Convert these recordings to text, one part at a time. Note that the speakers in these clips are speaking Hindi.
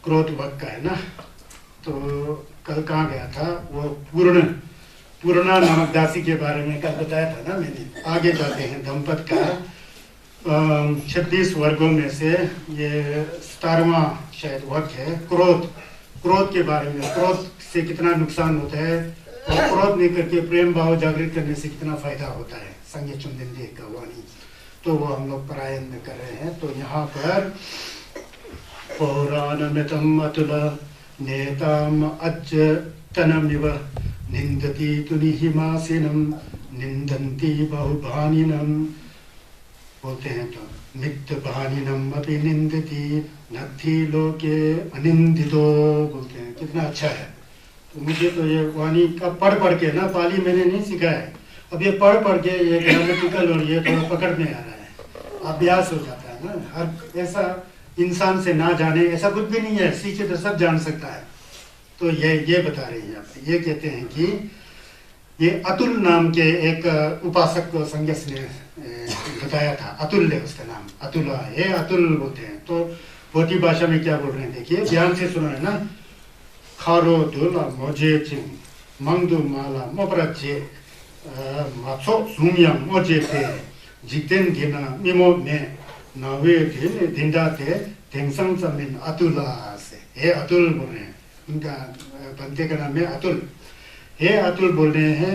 क्रोध वक्त का है ना। तो कल कहाँ गया था, वो पूर्णा नामक दासी के बारे में कल बताया था ना मैंने। आगे जाते हैं। दंपत का 26 वर्गों में से ये 17वां शायद वर्ग है क्रोध के बारे में। क्रोध से कितना नुकसान होता है और क्रोध नहीं करके प्रेम भाव जागृत करने से कितना फायदा होता है, संज्ञा चुंदन का वाणी। तो वो हम लोग पारायण में कर रहे हैं। तो यहाँ पर पौराणमितम अतुल नेताम अज्जतनमिव निंदति तुनिहिमासिनम निंदन्ति बहुभानिनम बोलते हैं। तो नित्य भानिनम अपि निंदति नद्धि लोके अनिंदितो बोलते हैं। कितना अच्छा है। तो मुझे तो ये वाणी का पढ़ के ना, पाली मैंने नहीं सीखा है, अब ये पढ़ के ये ग्रामेटिकल और ये थोड़ा पकड़ में आ रहा है, अभ्यास हो जाता है ना। हर ऐसा इंसान से ना जाने ऐसा कुछ भी नहीं है, सीखे तो सब जान सकता है। तो ये बता रही है आप। ये कहते हैं कि ये अतुल नाम के एक उपासक को संज्ञस ने बताया था। अतुल है उसका नाम, अतुल है, अतुल बोलते हैं। तो भोटी भाषा में क्या बोल रहे हैं देखिए, ध्यान से सुना है ना। खारो दुला मोजे चिंग मंगदु माला मोपराचे माछो सुमिया मोजे पे जितेन दिना मिमो में नवे दिन दिंदाते तेंगसंग समिन अतुला से। हे अतुल बोल रहे हैं, उनका बंदे का नाम है अतुल। हे अतुल बोल रहे हैं,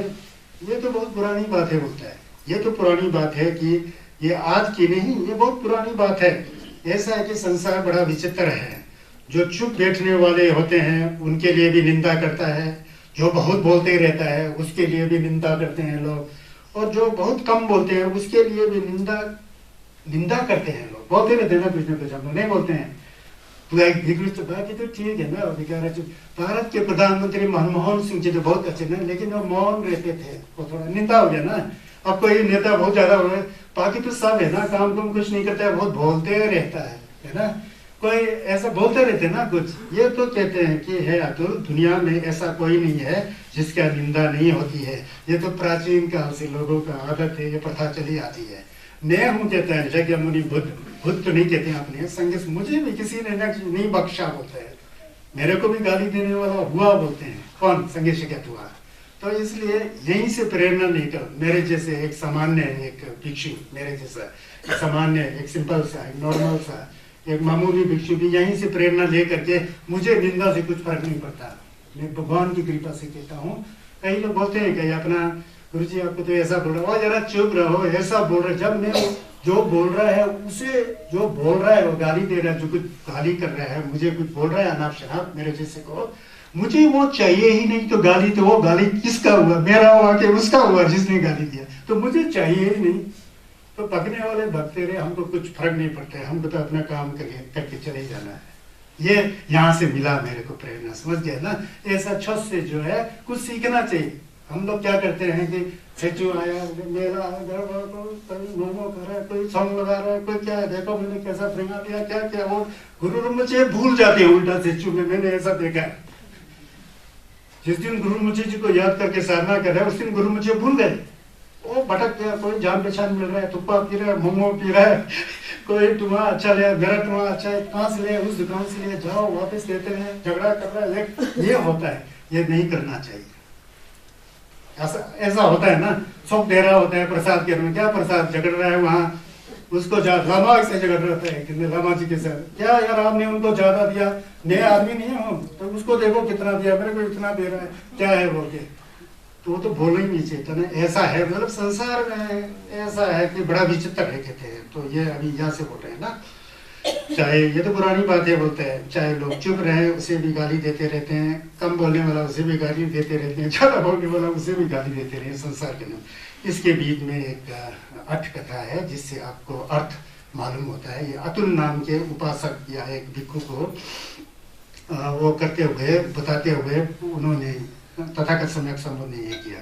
ये तो बहुत पुरानी बात है बोलता है। ये तो पुरानी बात है कि ये आज की नहीं, ये बहुत पुरानी बात है। ऐसा है कि संसार बड़ा विचित्र है। जो चुप बैठने वाले होते हैं उनके लिए भी निंदा करता है, जो बहुत बोलते ही रहता है उसके लिए भी निंदा करते हैं लोग, और जो बहुत कम बोलते हैं उसके लिए भी निंदा करते हैं लोग। बोलते रहते हैं ना कुछ न कुछ, हम नहीं बोलते हैं तो बाकी तो ठीक है ना। अधिकार भारत के प्रधानमंत्री मनमोहन सिंह जी तो बहुत अच्छे ना, लेकिन वो मौन रहते थे, वो थोड़ा निंदा हो गया ना। अब कोई नेता बहुत ज्यादा हो रहा है, बाकी तो सब है ना, काम कुछ नहीं करता है, बहुत बोलते रहता है ना। कोई ऐसा बोलते रहते ना कुछ। ये तो कहते हैं कि है अतुल, दुनिया में ऐसा कोई नहीं है जिसका निंदा नहीं होती है। ये तो प्राचीन काल से लोगों का आदत है, ये प्रथा चली आती है। मैं हूँ कहता है जगह मुनि बुद्ध तो नहीं कहते अपने संग, मुझे भी किसी ने नहीं बख्शा बोलता है, मेरे को भी गाली देने वाला हुआ बोलते हैं। कौन? संगे शिकत हुआ। तो इसलिए यहीं से प्रेरणा नहीं कर। मेरे जैसे एक सामान्य एक भिक्षु, मेरे जैसा सामान्य एक सिंपल सा एक नॉर्मल सा एक मामूली भिक्षु भी यहीं से प्रेरणा ले करके, मुझे निंदा से कुछ फर्क नहीं पड़ता। मैं भगवान की कृपा से कहता हूँ। कई लोग बोलते हैं कि अपना गुरु जी आपको तो ऐसा बोल रहा है, जरा चुप रहो, ऐसा बोल रहे। जब मैं जो बोल रहा है उसे, जो बोल रहा है वो गाली दे रहा है, जो कुछ गाली कर रहा है, मुझे कुछ बोल रहा है अनाप शनाप मेरे जैसे को, मुझे वो चाहिए ही नहीं। तो गाली तो वो गाली किसका हुआ? मेरा हुआ कि उसका हुआ जिसने गाली दिया? तो मुझे चाहिए ही नहीं। तो पकने वाले भगते रहे, हमको कुछ फर्क नहीं पड़ता है, हमको तो अपना काम करके चले जाना है। ये यहाँ से मिला मेरे को प्रेरणा, समझ गया ना। ऐसा छत से जो है कुछ सीखना चाहिए। हम लोग क्या करते हैं कि छेचू आया, मेला कोई मोमो खा रहा है, कोई सॉन्ग लगा रहा है, कोई क्या है, देखो मैंने कैसा फ्रेंगा दिया, क्या क्या। वो गुरु मुझे भूल जाते हैं उल्टा छेचू में, मैंने ऐसा देखा है। जिस दिन गुरु मुझे जी को याद करके साधना कर रहा है उस दिन गुरु मुझे भूल गए। वो भटक गया, कोई जान पहचान मिल रहा है, तुप्पा पी रहा है, मोमो पी रहा है, कोई तुम्हारा अच्छा लिया, मेरा तुम्हारा अच्छा है, कहाँ से लिया? उस दुकान से लिया, जाओ वापस लेते हैं, झगड़ा कर रहा है। ये होता है, ये नहीं करना चाहिए। ऐसा होता है ना, सब दे रहा होता है प्रसाद के में, क्या प्रसाद झगड़ रहा है वहाँ, उसको लामा से झगड़ रहता है कि लामा जी के साथ, क्या यार आपने उनको ज्यादा दिया, मैं आदमी नहीं हूँ तो उसको देखो कितना दिया, मेरे को इतना दे रहा है, क्या है बोल के। तो वो तो बोलना ही नहीं चाहिए ना। ऐसा है, मतलब संसार में ऐसा है कि बड़ा विचित्र है कहते हैं। तो ये अभी यहाँ से बोल रहे हैं ना, चाहे ये तो पुरानी बातें बोलते हैं, चाहे लोग चुप रहे उसे भी गाली देते रहते हैं, कम बोलने वाला उसे भी गाली देते रहते हैं, ज्यादा बोलने वाला उसे भी गाली देते रहते हैं, संसार के नाम। इसके बीच में एक अठ कथा है जिससे आपको अर्थ मालूम होता है। ये अतुल नाम के उपासक या एक भिक्षु को वो करते हुए बताते हुए उन्होंने तथागत सम्यक संबोध ने ये किया।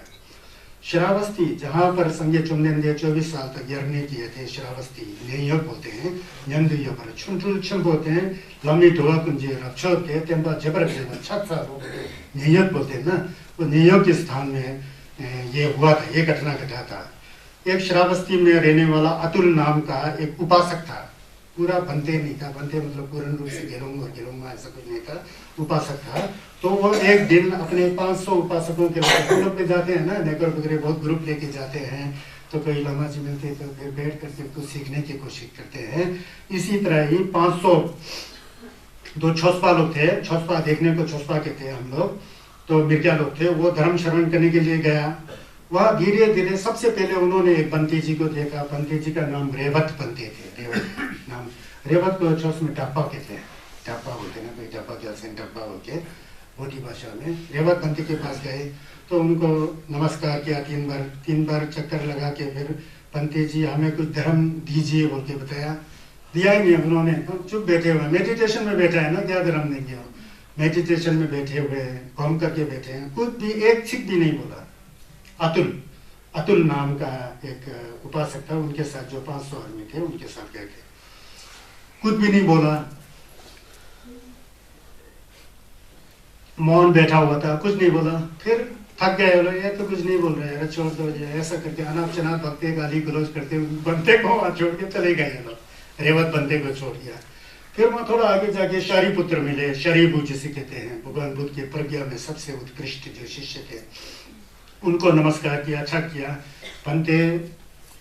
श्रावस्ती, जहाँ पर संज्ञा चुम्बेंद्र 24 साल तक यज्ञ किए थे, श्रावस्ती न्याय बोलते हैं, यंदुय पर छुंटुल बोलते हैं, लम्बी ढोला कुंजी रक्षो के तेंबा जबर जेबर छत्सा न्याय बोलते हैं ना। वो न्याय के स्थान में ये हुआ था, ये घटना घटा था। एक श्रावस्ती में रहने वाला अतुल नाम का एक उपासक था। पूरा बनते नहीं था, बनते मतलब पूर्ण रूप से गेलोंग और गेलोंग ऐसा कुछ नहीं था, उपासक था। तो वो एक दिन अपने 500 उपासकों के हम लोग पे जाते हैं ना, नेकर वगैरह बहुत ग्रुप लेके जाते हैं, तो कोई लामा जी मिलते तो फिर बैठ करके कुछ सीखने की कोशिश करते हैं। इसी तरह ही 500 दो छोसपा लोग थे, छोसपा देखने को छोसपा के थे हम लोग, तो मिर्जा लोग थे, वो धर्म श्रवण करने के लिए गया। वह धीरे धीरे सबसे पहले उन्होंने एक बंते जी को देखा। बंते जी का नाम रेवत बंते थे, रेवत नाम। रेवत को छोस में टप्पा कहते हैं, टप्पा बोलते हैं ना, कोई टप्पा क्या से टप्पा बोल के बोटी भाषा में। रेवत बंते के पास गए तो उनको नमस्कार किया 3 बार चक्कर लगा के, फिर बंते जी हमें कुछ धर्म दीजिए बोल के बताया। दिया ही नहीं उन्होंने, तो चुप बैठे हुए, मेडिटेशन में बैठा है ना, क्या धर्म देंगे। मेडिटेशन में बैठे हुए हैं, घूम करके बैठे हैं, कुछ भी एक छिक भी नहीं बोला। अतुल नाम का एक उपासक था, उनके साथ जो 500 आदमी थे उनके साथ गए थे, कुछ भी नहीं बोला, मौन बैठा हुआ था, कुछ नहीं बोला। फिर थक गए, बोले ये तो कुछ नहीं बोल रहे हैं, छोड़ दो। ऐसा करके अनाप शनाप भक्ते गाली गलौज करते बनते को वहां छोड़ के चले गए लोग। रेवत बंते को छोड़ दिया। फिर वहां थोड़ा आगे जाके शारीपुत्र मिले, शरीबू जिसे कहते हैं, भगवान बुद्ध के प्रज्ञा में सबसे उत्कृष्ट जो शिष्य थे, उनको नमस्कार किया, अच्छा किया। बंते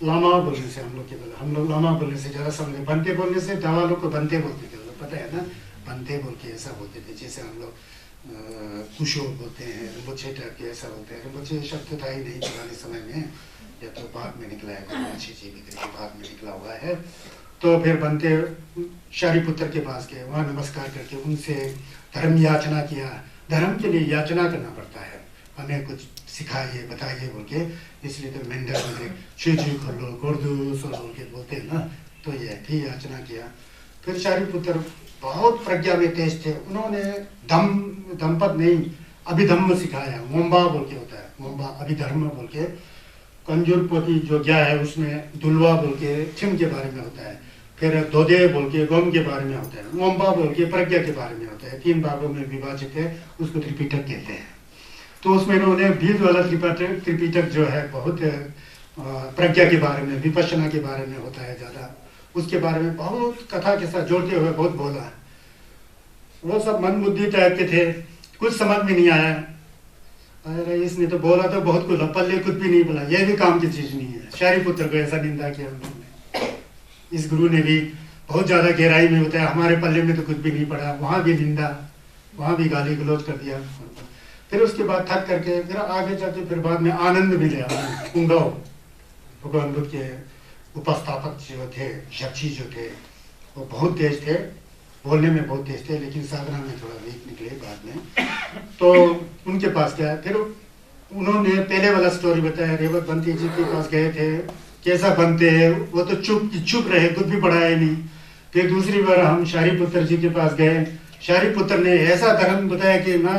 लामा बोलने से हम लोग लामा बोलने से ज़्यादा समझे, बंते बोलने से दवा लोग को बंते बोलते थे, पता है ना, बंते बोल के ऐसा बोलते थे। जैसे हम लोग कुशो बोलते हैं, रिम्पोचे टाइप के ऐसा बोलते हैं। रिम्पोचे शब्द था ही नहीं पुराने समय में, या तो बाद में निकला है, अच्छी चीज बाद में निकला हुआ है। तो फिर बंते शारीपुत्र के पास गए, वहाँ नमस्कार करके उनसे धर्म याचना किया। धर्म के लिए याचना करना पड़ता है, हमें कुछ सिखाइए बताइए बोल के। इसलिए तो मेंढर में शिवजी खोलो गोरदूस बोल के बोलते हैं ना, तो ये भी याचना किया। फिर शारीपुत्र बहुत प्रज्ञा में तेज थे, उन्होंने धम्पद नहीं अभिधम्म सिखाया। मोम्बा बोल के होता है, मोम्बा अभिधर्म बोल के। कंजूर पोती जो क्या है उसमें दुलवा बोल के छिम के बारे में होता है, फिर दोदे बोल के गोम के बारे में होता है, मोम्बा बोल के प्रज्ञा के बारे में होता है। 3 भागों में विभाजित है, उसको त्रिपिटक कहते हैं। तो उसमें इन्होंने बीज वाला त्रिपिटक जो है बहुत प्रज्ञा के बारे में, विपश्यना के बारे में होता है ज़्यादा, उसके बारे में बहुत कथा के साथ जोड़ते हुए बहुत बोला। वो सब मन बुद्धि टाइप के थे, कुछ समझ में नहीं आया। अरे इसने तो बोला तो बहुत कुछ, पल्ले कुछ भी नहीं बोला, ये भी काम की चीज नहीं है। शारीपुत्र को ऐसा निंदा किया उन्होंने। इस गुरु ने भी बहुत ज्यादा गहराई में बताया, हमारे पल्ले में तो कुछ भी नहीं पड़ा, वहां भी निंदा, वहां भी गाली गलौज कर दिया। फिर उसके बाद थक करके फिर आगे जाके फिर बाद में आनंद मिले। कुंगाओ भगवान बुद्ध के उपस्थापक जो थे, शक्षी जो थे, वो बहुत तेज थे, बोलने में बहुत तेज थे, लेकिन साधना में थोड़ा वीक निकले बाद में। तो उनके पास गया, फिर उन्होंने पहले वाला स्टोरी बताया, रेवत बंती जी के पास गए थे, कैसा बनते हैं, वो तो चुप रहे, कुछ भी पढ़ाया नहीं। फिर दूसरी बार हम शारीपुत्र जी के पास गए, शारीपुत्र ने ऐसा धर्म बताया कि ना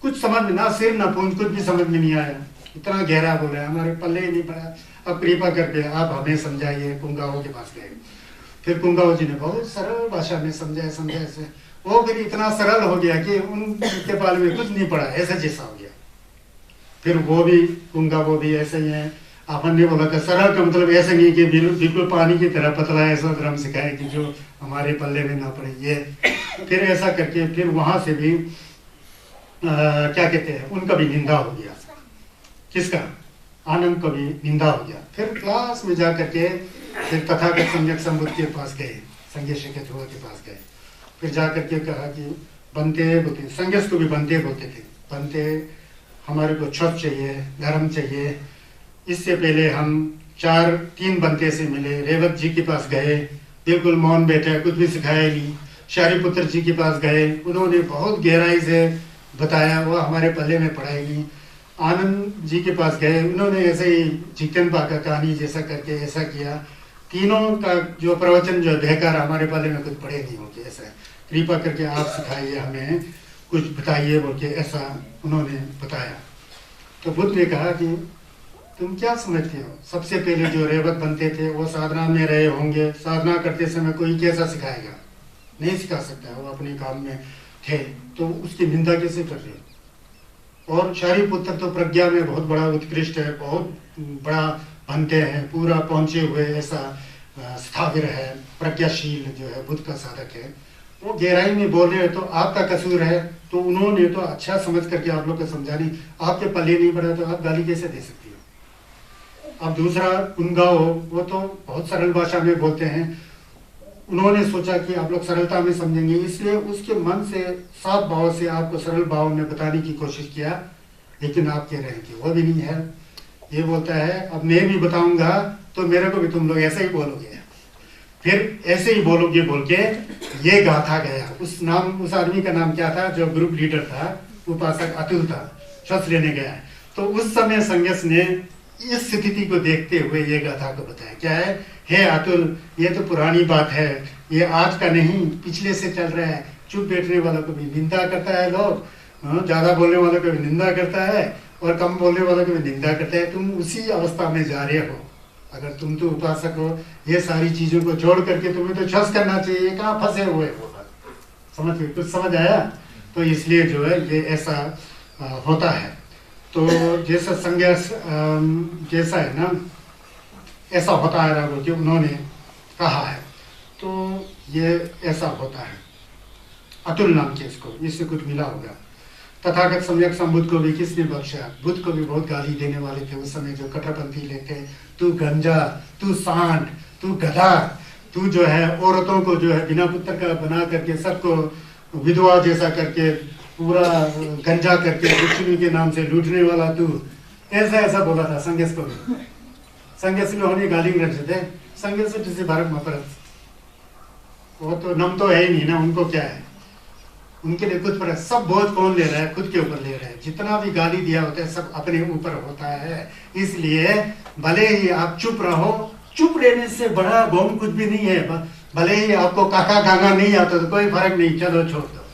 कुछ समझ में, ना सिर ना पूंछ, कुछ भी समझ में नहीं आया, इतना गहरा बोला, हमारे पल्ले ही नहीं पड़ा। अब कृपा करके आप हमें समझाइए। कुंगाओं के पास गए, फिर कुंगाओ जी ने बहुत सरल भाषा में समझाया से वो फिर इतना सरल हो गया कि उनके बाल में कुछ नहीं पड़ा, ऐसा जैसा हो गया। फिर वो भी कुंगा वो भी ऐसे ही है। आपन ने बोला था सरल का मतलब ऐसे नहीं कि बिल्कुल पानी की तरह पतला, ऐसा धर्म सिखाए कि जो हमारे पल्ले में ना पड़े ये। फिर ऐसा करके फिर वहां से भी क्या कहते हैं, उनका भी निंदा हो गया। किसका? आनंद का भी निंदा हो गया। फिर क्लास में जा करके फिर तथागत सम्यक संबुद्ध के पास गए, संज्ञेश के पास गए। फिर जा करके कहा कि बनते बोलते, संज्ञेश को भी बनते बोलते थे, बनते हमारे को छप चाहिए, धर्म चाहिए। इससे पहले हम 3 बनते से मिले, रेवत जी के पास गए, बिल्कुल मौन बैठा, कुछ भी सिखाया नहीं। शारीपुत्र जी के पास गए, उन्होंने बहुत गहराई से बताया, वो हमारे पल्ले में पढ़ाई नहीं। आनंद जी के पास गए, उन्होंने ऐसे ही चिकन पाका कहानी जैसा करके ऐसा किया। तीनों का जो प्रवचन जो है बेकार, हमारे पल्ले में कुछ पढ़े नहीं होते। ऐसा कृपा करके आप सिखाइए, हमें कुछ बताइए बोल के ऐसा उन्होंने बताया। तो बुद्ध ने कहा कि तुम क्या समझते हो, सबसे पहले जो रेवत बनते थे वो साधना में रहे होंगे, साधना करते समय कोई कैसा सिखाएगा? नहीं सिखा सकता, वो अपने काम में थे, तो उसकी निंदा कैसे कर रहे? और शारीपुत्र तो प्रज्ञा में बहुत बड़ा उत्कृष्ट है, बहुत बड़ा बनते हैं, पूरा पहुंचे हुए ऐसा स्थाविर है, प्रज्ञाशील जो है, बुद्ध का साधक है, वो गहराई में बोल रहे हैं तो आपका कसूर है, तो उन्होंने तो अच्छा समझ करके आप लोग को समझानी, आपके पल्ले नहीं पड़ा तो आप गाली कैसे दे सकती हो। अब दूसरा उनगाओ, वो तो बहुत सरल भाषा में बोलते हैं, उन्होंने सोचा कि आप लोग सरलता में समझेंगे, इसलिए उसके मन से साफ भाव से आपको सरल भाव में बताने की कोशिश किया, लेकिन आप कह रहे हैं कि वो भी नहीं है। ये बोलता है अब मैं भी बताऊंगा तो मेरे को भी तुम लोग ऐसे ही बोलोगे, फिर ऐसे ही बोलोगे बोल के ये गाथा गया। उस आदमी का नाम क्या था, जो ग्रुप लीडर था, उपासक अतुल था, श्वास लेने गया। तो उस समय संन्यास ने इस स्थिति को देखते हुए ये गाथा को बताया, क्या है, हे अतुल, ये तो पुरानी बात है, ये आज का नहीं, पिछले से चल रहा है। चुप बैठने वालों को भी निंदा करता है लोग, ज्यादा बोलने वालों को भी निंदा करता है, और कम बोलने वालों को भी निंदा करता है। तुम उसी अवस्था में जा रहे हो। अगर तुम तो उपासक हो, ये सारी चीजों को छोड़ करके तुम्हें तो छस करना चाहिए, कहाँ फंसे हुए हो। समझ कुछ समझ आया? तो इसलिए जो है ये ऐसा होता है। तो जैसा संन्यास जैसा है ना, ऐसा होता है राघव कि उन्होंने कहा है, तो ये ऐसा होता है। अतुल नाम के इससे कुछ मिला होगा। तथागत सम्यक संबुद्ध को भी किसने बख्शा? बुद्ध को भी बहुत गाली देने वाले थे उस समय, जो कट्टरपंथी लेते, तू गंजा, तू सांड, तू गधा, तू जो है औरतों को जो है बिना पुत्र का बना करके सबको विधवा जैसा करके पूरा गंजा करके लक्ष्मी के नाम से लूटने वाला तू, ऐसा बोला था संन्यास को भी। संन्यास में होने गाली रखते थे, संन्यास से जिसे भारत में वो तो नम तो है ही नहीं ना, उनको क्या है, उनके लिए कुछ पर सब बोझ कौन ले रहा है, खुद के ऊपर ले रहा है। जितना भी गाली दिया होता है सब अपने ऊपर होता है। इसलिए भले ही आप चुप रहो, चुप रहने से बड़ा गौम कुछ भी नहीं है। भले ही आपको काका गागा नहीं आता तो कोई फर्क नहीं, चलो छोड़ दो।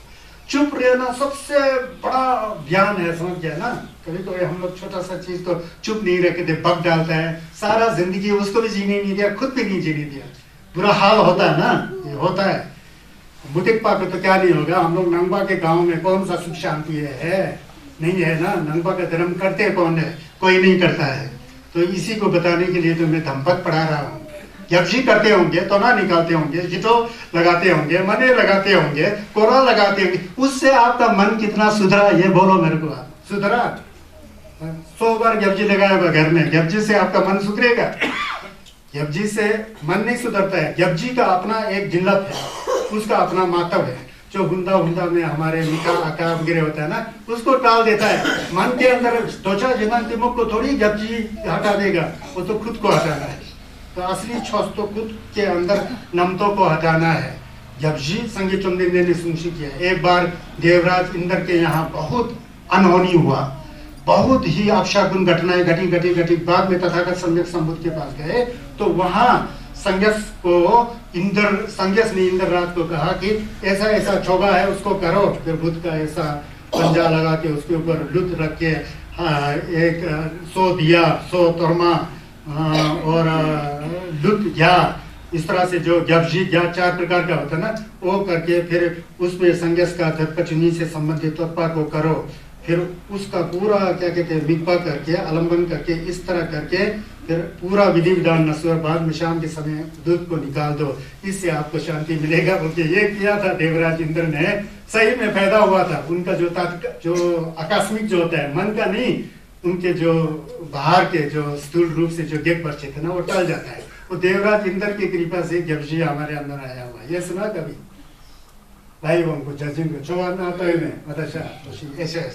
चुप रहना सबसे बड़ा ज्ञान है, समझ गया ना। कभी कभी हम लोग छोटा सा चीज तो चुप नहीं रखे थे, बग डालता है, सारा जिंदगी उसको भी जीने नहीं दिया, खुद भी नहीं जीने दिया, बुरा हाल होता है ना, ये होता है। बुटिकपा पे तो क्या नहीं होगा। हम लोग नंगबा के गांव में कौन सा सुख शांति है? नहीं है ना। नंगबा का धर्म करते कौन है? कोई नहीं करता है। तो इसी को बताने के लिए तो मैं धम्पक पढ़ा रहा हूँ। यक्षी करते होंगे, तोना निकालते होंगे, जितो लगाते होंगे, मने लगाते होंगे, कोरा लगाते होंगे, उससे आपका मन कितना सुधरा ये बोलो मेरे को। आप सुधरा? 100 बार गब्जी लगाया हुआ घर में, गब्जी से आपका मन सुधरेगा? गब्जी से मन नहीं सुधरता है। गब्जी का अपना एक जिल्लत है, उसका अपना मातव है, जो हुंदा में हमारे मीठा आकार वगैरह होता है ना, उसको टाल देता है। मन के अंदर त्वचा जीवन तिमुख को थोड़ी गब्जी हटा देगा, वो तो खुद को हटाना है। तो असली छोस तो खुद के अंदर नमतों को हटाना है। गब्जी संगीत चुंबी ने सुनिश्चित किया। एक बार देवराज इंद्र के यहाँ बहुत अनहोनी हुआ, बहुत ही अपशाकुन घटनाएं घटी। बाद में तथागत सम्यक संबुद्ध के पास गए तो वहां संन्यास ने इंद्रराज को कहा कि ऐसा छोगा है, उसको करो। फिर बुद्ध का ऐसा पंजा लगा के उसके ऊपर लुत रख के एक 100 दिया, 100 तोरमा और लुत या इस तरह से जो गब्जी या 4 प्रकार का होता है ना, वो करके फिर उसमें संन्यास का धर्पचनी से संबंधित तत्पा को करो। फिर उसका पूरा क्या कहते हैं मिक्पा करके, आलम्बन करके, इस तरह करके फिर पूरा विधि विधान नस्वर बाद में शाम के समय दूध को निकाल दो, इससे आपको शांति मिलेगा। बोलके ये किया था देवराज इंद्र ने। सही में फायदा हुआ था। उनका जो आकस्मिक जो होता है, मन का नहीं, उनके जो बाहर के जो स्थूल रूप से जो गेप बचे थे ना, वो टल जाता है। वो देवराज इंद्र की कृपा से गब्जी हमारे अंदर आया हुआ। ये सुना कभी भाई? उनको जजिंग को चौवाना तो ऐसा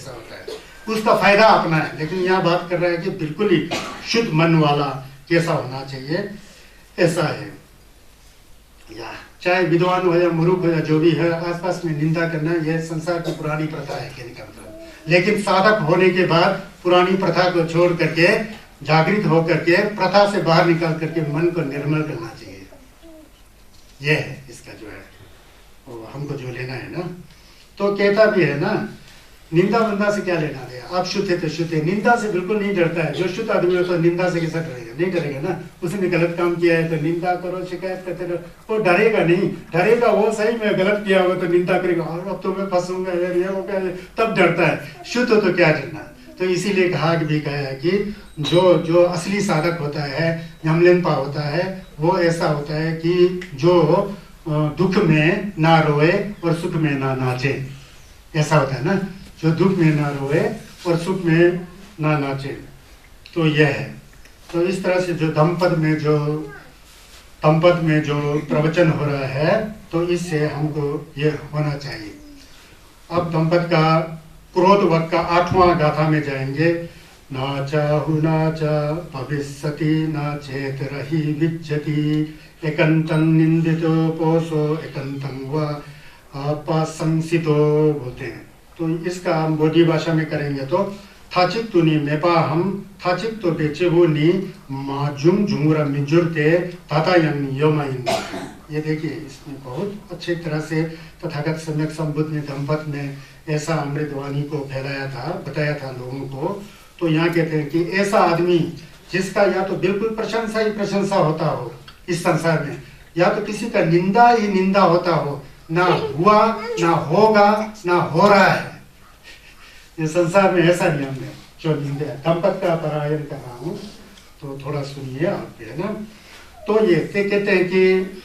होता है, उसका फायदा अपना है। लेकिन यहाँ बात कर रहा है कि बिल्कुल ही शुद्ध मन वाला कैसा होना चाहिए, ऐसा है। या चाहे विद्वान हो या मूर्ख हो या जो भी है, आसपास में निंदा करना यह संसार की पुरानी प्रथा है, कहने का मतलब। लेकिन साधक होने के बाद पुरानी प्रथा को छोड़ करके, जागृत होकर के, प्रथा से बाहर निकाल करके मन को निर्मल करना चाहिए। यह है इसका जो है हमको जो लेना है ना। तो कहता भी है ना, निंदा बंदा से क्या लेना है? आप शुद्ध है तो शुद्ध है। निंदा से बिल्कुल नहीं डरता है। जो शुद्ध आदमी हो तो निंदा से कैसा डरेगा? नहीं डरेगा ना। उसने गलत काम किया है तो निंदा करो, शिकायत करते रहो, वो डरेगा नहीं। डरेगा वो सही में गलत किया होगा तो निंदा करेगा, अब तो मैं फंसूंगा यार, ये हो गया, तब डरता है। शुद्ध हो तो क्या डरना? तो इसीलिए कहा भी गया है कि जो जो असली साधक होता है, यमलिनपा होता है, वो ऐसा होता है कि जो दुख में ना रोए और सुख में ना नाचे, ऐसा होता है ना, जो दुख में ना रोए और सुख में ना नाचे। तो यह है। तो इस तरह से जो दंपत में जो प्रवचन हो रहा है, तो इससे हमको ये होना चाहिए। अब दंपत का क्रोध वक्त का 8वां गाथा में जाएंगे। ना चाहु नाचा भविष्यति ना चेत रही विज्जति एकंतं निंदितो पोषो एकंतं व अपसंसितो बोलते हैं। तो इसका हम बोधी भाषा में करेंगे तो थाचिक तुनी मेपा हम थाचिक तो बेचेबो नी माजुम झुंगरा मिजुरते ताता यंग योमाइन। ये देखिए, इसमें बहुत अच्छी तरह से तथागत सम्यक संबुद्ध ने दंपत में ऐसा अमृतवाणी को फैलाया था, बताया था लोगों को। तो यहाँ कहते हैं कि ऐसा आदमी जिसका या तो बिल्कुल प्रशंसा ही प्रशंसा होता हो इस संसार में, या तो किसी का निंदा ही निंदा होता हो, ना हुआ ना होगा ना हो रहा है। ये संसार में ऐसा नियम है जो निंदा है। दंपत का परायण कर रहा हूँ, तो थोड़ा सुनिए आप, है ना। तो ये कहते हैं कि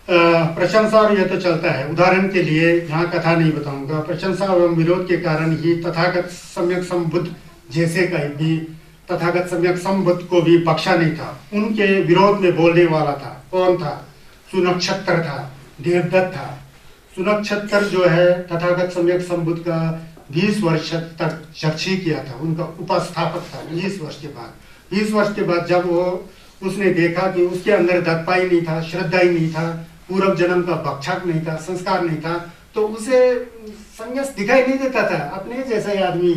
प्रशंसा और यह तो चलता है। उदाहरण के लिए यहाँ कथा नहीं बताऊंगा। प्रशंसा एवं विरोध के कारण ही तथागत सम्यक संबुद्ध जैसे का भी तथागत सम्यक संबुद्ध को भी बख्शा नहीं था। उनके विरोध में बोलने वाला था। कौन था? सुनक्षत्र था, देवदत्त था। सुनक्षत्र जो है तथागत सम्यक संबुद्ध का 20 वर्ष तक चर्चा किया था, उनका उपस्थापक था। 20 वर्ष के बाद 20 वर्ष के बाद जब वो उसने देखा कि उसके अंदर दत्पा ही नहीं था, श्रद्धा ही नहीं था, पूर्व जन्म का भक्षक नहीं था, संस्कार नहीं था, तो उसे संन्यास दिखाई नहीं देता था। अपने जैसा ही आदमी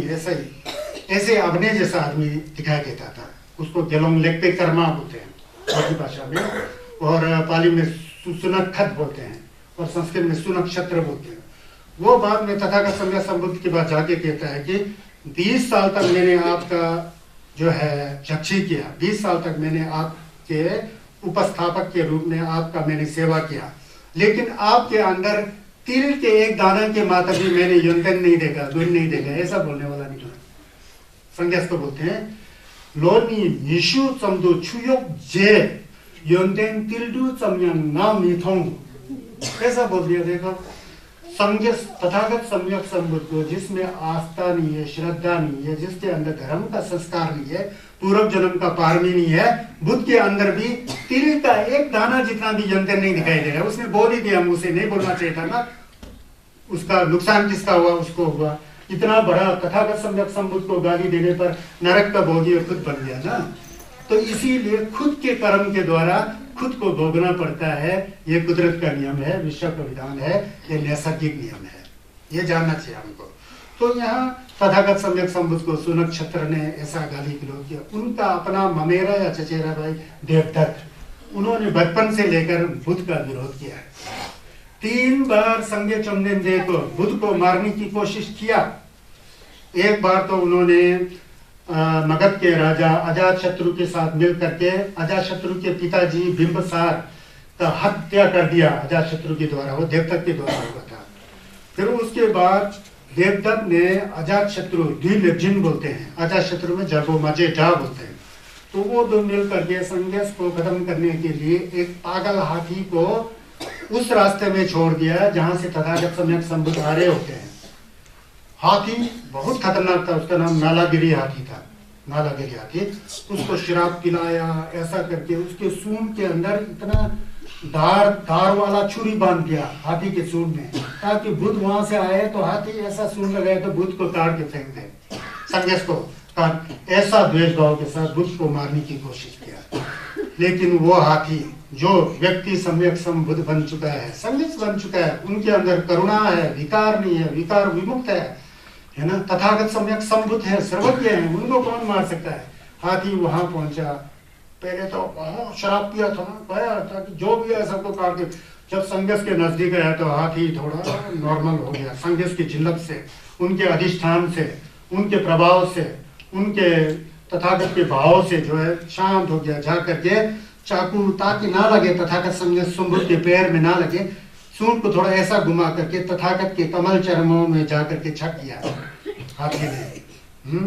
ऐसे अपने जैसा आदमी दिखाई देता था। उसको गेलोंग लेक्पे कर्मा बोलते हैं भारतीय भाषा में, और पाली में सुनक्षत बोलते हैं, और संस्कृत में सुनक्षत्र बोलते हैं। वो बाद में तथागत सम्यक संबुद्ध के बाद जाके कहता है कि 20 साल तक मैंने आपका जो है चक्षी किया, 20 साल तक मैंने आपके उपस्थापक के रूप में आपका मैंने सेवा किया, लेकिन आपके अंदर तिल के एक दाना के मात्र भी मैंने यंतन नहीं देखा, दूर नहीं देखा। ऐसा बोलने वाला निकला। संज्ञास को बोलते हैं लोनी निशु चमदो छुयोग जे यंतन तिलडू चमयंग ना मिथोंग। ऐसा बोल दिया। देखो, तथागत सम्यक संबुद्ध को जिसमें आस्था नहीं है, श्रद्धा नहीं है, जिसके अंदर धर्म का संस्कार नहीं है, पूर्व जन्म का पारमी नहीं है, बुद्ध के अंदर भी तिल का एक दाना जितना भी यंत्र नहीं दिखाई दे रहा है। उसने बोल ही दिया, मुझसे नहीं बोलना चाहिए था ना। उसका नुकसान किसका हुआ? उसको हुआ। इतना बड़ा तथागत सम्यक संबुद्ध को गाली देने पर नरक का भोगी और खुद बन गया ना। तो इसीलिए खुद के कर्म के द्वारा खुद को भोगना पड़ता है। ये कुदरत का नियम है, विश्व का विधान है, ये नैसर्गिक नियम है। ये जानना चाहिए हमको। तो यहाँ तथागत सम्यक संबुद्ध को सुनक्षत्र ने ऐसा गाली गलौज किया। उनका अपना ममेरा या चचेरा भाई देवदत्त, उन्होंने बचपन से लेकर बुद्ध का विरोध किया है। 3 बार संज्ञा चंदेन को बुद्ध को मारने की कोशिश किया। एक बार तो उन्होंने मगध के राजा अजातशत्रु के साथ मिल करके अजातशत्रु के पिताजी बिंबसार का हत्या कर दिया अजातशत्रु के द्वारा। वो देवदत्त के द्वारा हुआ था। फिर उसके बाद देवदत्त ने अजातशत्रु जिन बोलते हैं, अजातशत्रु में जबो मजे जा बोलते हैं, तो वो दो मिल करके संघर्ष को खत्म करने के लिए एक पागल हाथी को उस रास्ते में छोड़ दिया जहां से तथागत सम्यक संबुद्ध आ रहे होते हैं। हाथी बहुत खतरनाक था, उसका नाम नालागिरी हाथी था। नालागिरी हाथी, उसको शराब पिलाया, ऐसा करके उसके सूंड के अंदर इतना धार वाला छुरी बांध दिया हाथी के सूंड में, ताकि बुद्ध वहां से आए तो हाथी ऐसा सूंड लगाए तो बुद्ध को काट के फेंक दे। संघर्ष को ऐसा द्वेष भाव के साथ बुद्ध को मारने की कोशिश किया। लेकिन वो हाथी जो व्यक्ति सम्यक संबुद्ध बन चुका है, संन्यास बन चुका है, उनके अंदर करुणा है, विकार नहीं है, विकार विमुक्त है ना, तथागत सम्यक संबुद्ध है, सर्वज्ञ है, उनको कौन मार सकता है। हाथी वहां पहुंचा, पहले तो शराब पिया था ना, पाया था कि जो भी है सबको काट के। जब संघर्ष के नजदीक आया तो हाथी थोड़ा नॉर्मल हो गया। संघर्ष की जिल्लत से, उनके अधिष्ठान से, उनके प्रभाव से, उनके तथागत के भाव से जो है शांत हो गया। जा करके चाकू ताकि ना लगे तथागत संबुद्ध के पैर में ना लगे, सूंड को थोड़ा ऐसा घुमा करके तथागत के कमल चरमों में जा करके छक किया हाथी ने।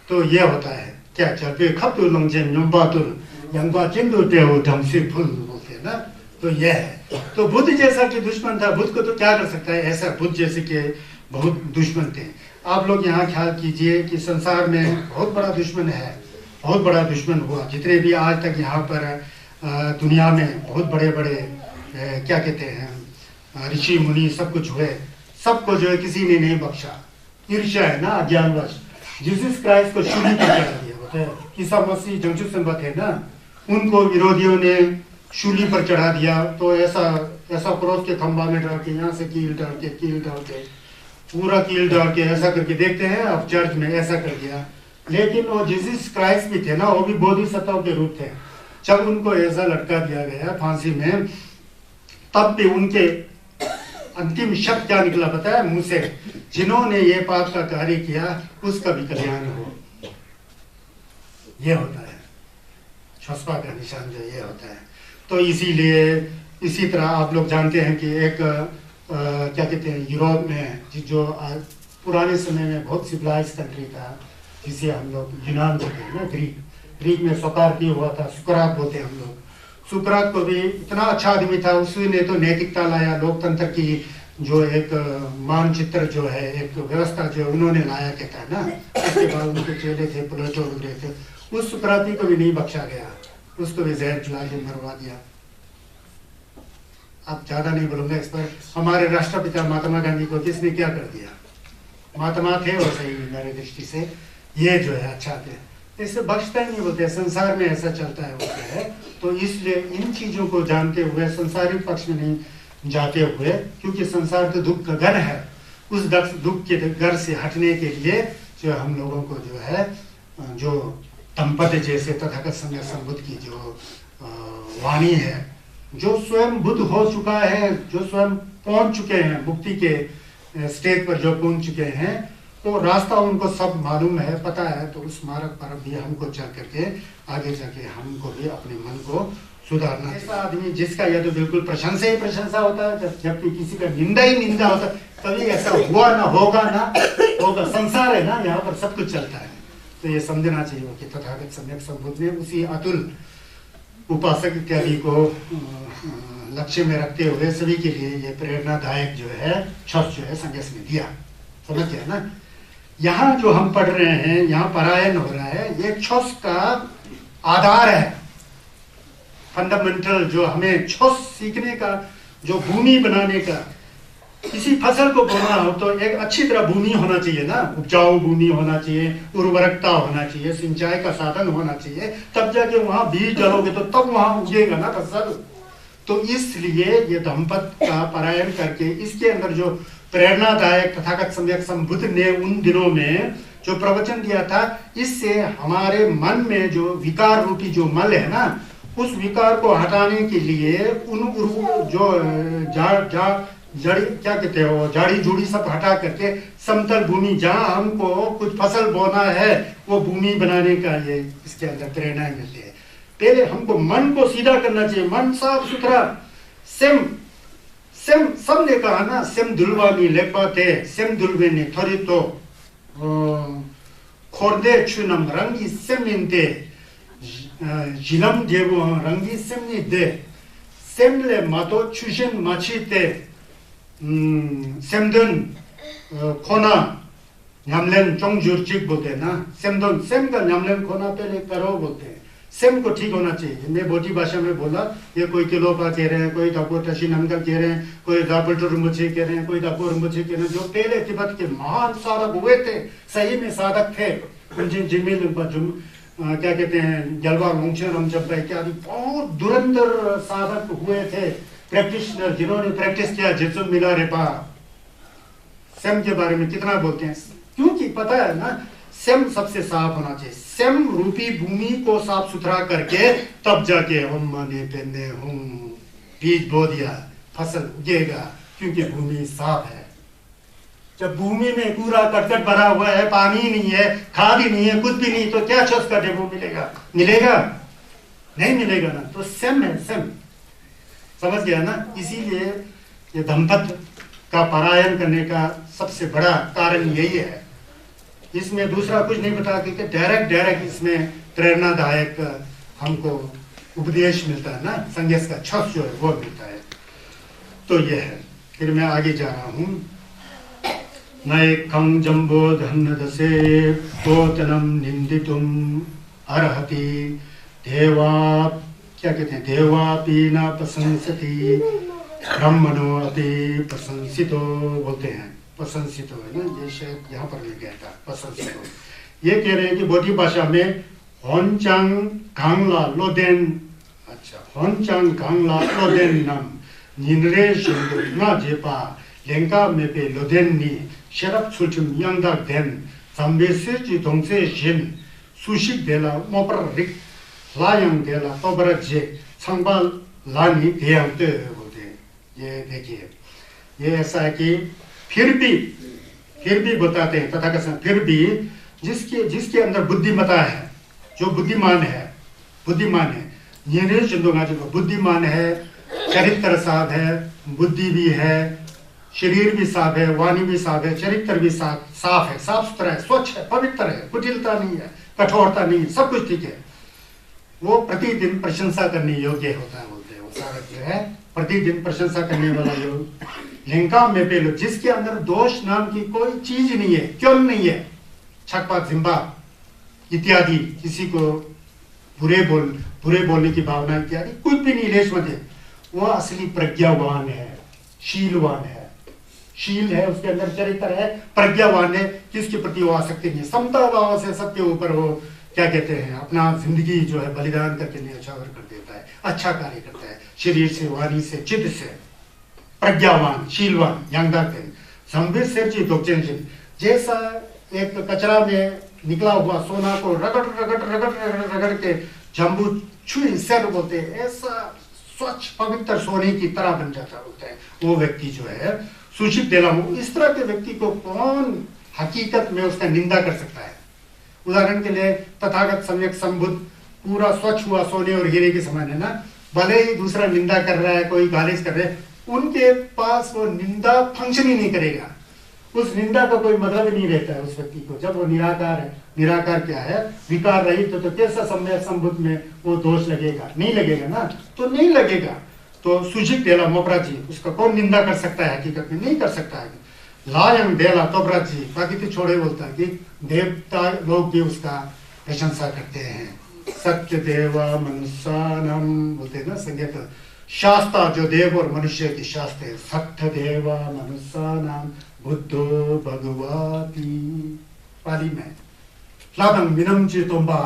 तो ये होता है क्या चलते खप तो लंगजेन यंबातुल यंबा चिंदु तेहु धमसी फुल बोलते हैं ना। तो यह है। तो बुद्ध जैसा कि दुश्मन था, बुद्ध को तो क्या कर सकता है, ऐसा बुद्ध जैसे के बहुत दुश्मन थे। आप लोग यहाँ ख्याल कीजिए कि संसार में बहुत बड़ा दुश्मन है, बहुत बड़ा दुश्मन हुआ। जितने भी आज तक यहाँ पर दुनिया में बहुत बड़े बड़े क्या कहते हैं ऋषि मुनि सब कुछ हुए, सबको जो है किसी ने नहीं बख्शा। ईर्ष्या है ना, अज्ञानवश। जीसस क्राइस्ट को शूली पर चढ़ा दिया, बताए ईसा मसीह जंगजू संबत है ना, उनको विरोधियों ने शूली पर चढ़ा दिया। तो ऐसा क्रॉस के खंबा में डाल के, यहाँ से कील डाल के पूरा कील डाल के ऐसा करके देखते हैं अब चर्च में ऐसा कर दिया। लेकिन वो जीसस क्राइस्ट भी थे ना, वो भी बोधिसत्व के रूप थे। जब उनको ऐसा लटका दिया गया फांसी में, तब भी उनके अंतिम शब्द क्या निकला पता है मुंह से, जिन्होंने ये पाप का कार्य किया उसका भी कल्याण हो। ये होता है छसपा का निशान, जो ये होता है। तो इसीलिए इसी तरह आप लोग जानते हैं कि एक क्या कहते हैं यूरोप में जो पुराने समय में बहुत सिविलाइज कंट्री था, जिसे हम लोग यूनान बोलते हैं ना, ग्रीक में सोक्राती हुआ था, सुकरात बोलते हैं हम लोग। सुकरात को भी इतना अच्छा आदमी था, उसने तो नैतिकता लाया, लोकतंत्र की जो एक मानचित्र जो है, एक व्यवस्था जो उन्होंने लाया कहता है ना। उसके बाद उनके चेले थे, प्लेटो वगैरह थे, उस सुकराती को भी नहीं बख्शा गया, उसको भी जहर पिला के मरवा दिया। अब ज्यादा नहीं बोलूंगा इस पर। हमारे राष्ट्रपिता महात्मा गांधी को किसने क्या कर दिया, महात्मा थे वो सही मेरे दृष्टि से, ये जो है अच्छा थे, इससे बख्शता ही नहीं बोलते। संसार में ऐसा चलता है होता है। तो इसलिए इन चीजों को जानते हुए संसारिक पक्ष में नहीं जाते हुए, क्योंकि संसार तो दुख का घर है, उस दुख के घर से हटने के लिए जो हम लोगों को जो है, जो दंपति जैसे तथागत समय संबुद्ध की जो वाणी है, जो स्वयं बुद्ध हो चुका है, जो स्वयं पहुंच चुके हैं मुक्ति के स्टेज पर, जो पहुंच चुके हैं, तो रास्ता उनको सब मालूम है, पता है। तो उस मार्ग पर भी हमको चल करके आगे जाके हमको भी अपने मन को सुधारना। ऐसा आदमी जिसका यह तो बिल्कुल प्रशंसा ही प्रशंसा होता है, जबकि किसी का निंदा ही निंदा होता है, कभी ऐसा हुआ ना होगा ना होगा। संसार है ना, यहाँ पर सब कुछ चलता है। तो ये समझना चाहिए कि तथागत सम्यक संबुद्ध ने उसी अतुल उपासक इत्यादि को लक्ष्य में रखते हुए सभी के लिए ये प्रेरणादायक जो है शब्द जो है संदेश में दिया। समझ गया ना। यहाँ जो हम पढ़ रहे हैं, यहाँ परायण हो रहा है, ये छुस का आधार है, फंडामेंटल जो हमें छुस सीखने का, जो भूमि बनाने का। किसी फसल को बोना हो तो एक अच्छी तरह भूमि होना चाहिए ना, उपजाऊ भूमि होना चाहिए, उर्वरकता होना चाहिए, सिंचाई का साधन होना चाहिए, तब जाके वहां बीज डालोगे तो तब वहां उगेगा ना फसल। तो इसलिए ये दंपत का परायण करके इसके अंदर जो प्रेरणादायक तथागत सम्यक संबुद्ध ने उन दिनों में जो प्रवचन दिया था, इससे हमारे मन में जो विकार रूपी जो मल है ना, उस विकार को हटाने के लिए उन जो जड़ी क्या कहते हैं वो जाड़ी जुड़ी सब हटा करके समतल भूमि, जहां हमको कुछ फसल बोना है, वो भूमि बनाने का ये इसके अंदर प्रेरणा मिलती है। पहले हमको मन को सीधा करना चाहिए, मन साफ सुथरा। सेम सबने कहा ना, सेम दुलवानी लेपाते सेम दुलवेनी थोड़ी तो खोरदे चुनम रंगी सेम इंते जिलम देवो रंगी सेम नि दे सेमले मातो चुशन माचीते सेमदन खोना न्यामलेन चोंगजुरचिक बोलते हैं ना। सेमदन सेम का न्यामलेन खोना पहले करो बोलते हैं। सेम को ठीक होना चाहिए। मैं बोटी भाषा में बोला, ये कोई किलोपा कह रहे हैं, कोई दापो टशी नमका कह रहे हैं, कोई दापल्टो रुम्बुचे कह रहे हैं, कोई दापो रुम्बुचे कह रहे हैं, जो पहले तिब्बत के महान साधक हुए थे, सही में साधक थे। क्या कहते हैं जलवा लोंगचन इत्यादि बहुत धुरंधर साधक हुए थे, प्रैक्टिशनर, जिन्होंने प्रैक्टिस किया जित्सु मिला रेपा। सेम के बारे में कितना बोलते हैं, क्योंकि पता है ना, सेम सबसे साफ होना चाहिए। सेम रूपी भूमि को साफ सुथरा करके तब जाके हम माने पेने हम बीज बो दिया, फसल उगेगा, क्योंकि भूमि साफ है। जब भूमि में पूरा कटकट भरा हुआ है, पानी नहीं है, खाद ही नहीं है, कुछ भी नहीं, तो क्या छस का डेबो मिलेगा? मिलेगा नहीं मिलेगा ना। तो सेम है, सेम। समझ गया ना। इसीलिए ये दंपत का परायण करने का सबसे बड़ा कारण यही है। इसमें दूसरा कुछ नहीं बता कि डायरेक्ट इसमें प्रेरणादायक हमको उपदेश मिलता है ना, संन्यास का छप जो है वो मिलता है। तो ये है। फिर मैं आगे जा रहा हूँ। नैकं जम्बोधन्नदसे गोचनम निंदितुम अर्हति देवा, क्या कहते हैं, देवापि न प्रशंसति ब्रह्मणो अपि प्रशंसितो बोलते हैं। प्रशंसितो है ना, ये शायद यहाँ पर लिखा था प्रशंसितो। ये कह रहे हैं कि बोधी भाषा में होनचांग गांगला लोदेन, अच्छा होनचांग गांगला लोदेन नाम निनरे शिंदो ना जेपा लेंका में पे लोदेन नी शरप सुचुम यंदा देन संबेसे जी दोंसे शिन सुशिक देला मोपर रिक लायंग देला तोबर जे संबाल लानी देयांते बोलते हैं। ये देखिए, ये ऐसा है कि फिर भी बताते हैं तथाकथित, फिर भी जिसके अंदर बुद्धिमता है, जो बुद्धिमान है, ये चंदोगा जो बुद्धिमान है, चरित्र साफ है, बुद्धि भी है, शरीर भी साफ है, वाणी भी साफ है, चरित्र भी साफ है, साफ सुथरा है, स्वच्छ है, पवित्र है, कुटिलता नहीं है, कठोरता नहीं है, सब कुछ ठीक है। वो प्रतिदिन प्रशंसा करने योग्य होता है बोलते हैं। वो सारा जो है प्रतिदिन प्रशंसा करने वाला योग लिंका में पेलो, जिसके अंदर दोष नाम की कोई चीज नहीं है, क्यों नहीं है, छकपा जिम्बा इत्यादि, किसी को बुरे बोलने की भावना इत्यादि कुछ भी नहीं, लेश मत है। वो असली प्रज्ञावान है, शीलवान है, शील है उसके अंदर, चरित्र है, प्रज्ञावान है, किसके प्रति वो आसक्ति नहीं है, समता भाव से सबके ऊपर वो क्या कहते हैं, अपना जिंदगी जो है बलिदान करके न्यौछावर कर देता है, अच्छा कार्य करता है, शरीर से, वाणी से, चित्त से, प्रज्ञावान, शीलवान, जैसा एक कचरा में निकला हुआ सोना को रगड़ के जम्बू छुई सेट बोलते हैं, ऐसा स्वच्छ पवित्र सोने की तरह बन जाता होता है वो व्यक्ति जो है सूचित देला। इस तरह के व्यक्ति को कौन हकीकत में उसका निंदा कर सकता है। उदाहरण के लिए तथागत सम्यक संबुद्ध पूरा स्वच्छ हुआ सोने और हीरे के समान है ना, भले ही दूसरा निंदा कर रहा है, कोई गालिश कर रहे हैं, उनके पास वो निंदा फंक्शन ही नहीं करेगा, उस निंदा का कोई मतलब ही नहीं रहता है उस व्यक्ति को। जब वो निराकार है, निराकार क्या है, विकार रहित, तो कैसा सम्यक संबुद्ध में वो दोष लगेगा, नहीं लगेगा ना, तो नहीं लगेगा। तो सुजित देला मोपरा जी, उसका कौन निंदा कर सकता है, हकीकत में नहीं कर सकता है। लायंग देला तोबरा जी, बाकी तो छोड़े बोलता है कि देवता लोग भी उसका प्रशंसा करते हैं। सत्य देवा मनुष्यानम बोलते हैं ना, संगीत शास्त्र जो देव और मनुष्य की शास्त्र है, सत्य देवा मनुष्यानम बुद्धो भगवती। पाली में लादंग मिनम चेतोंबा,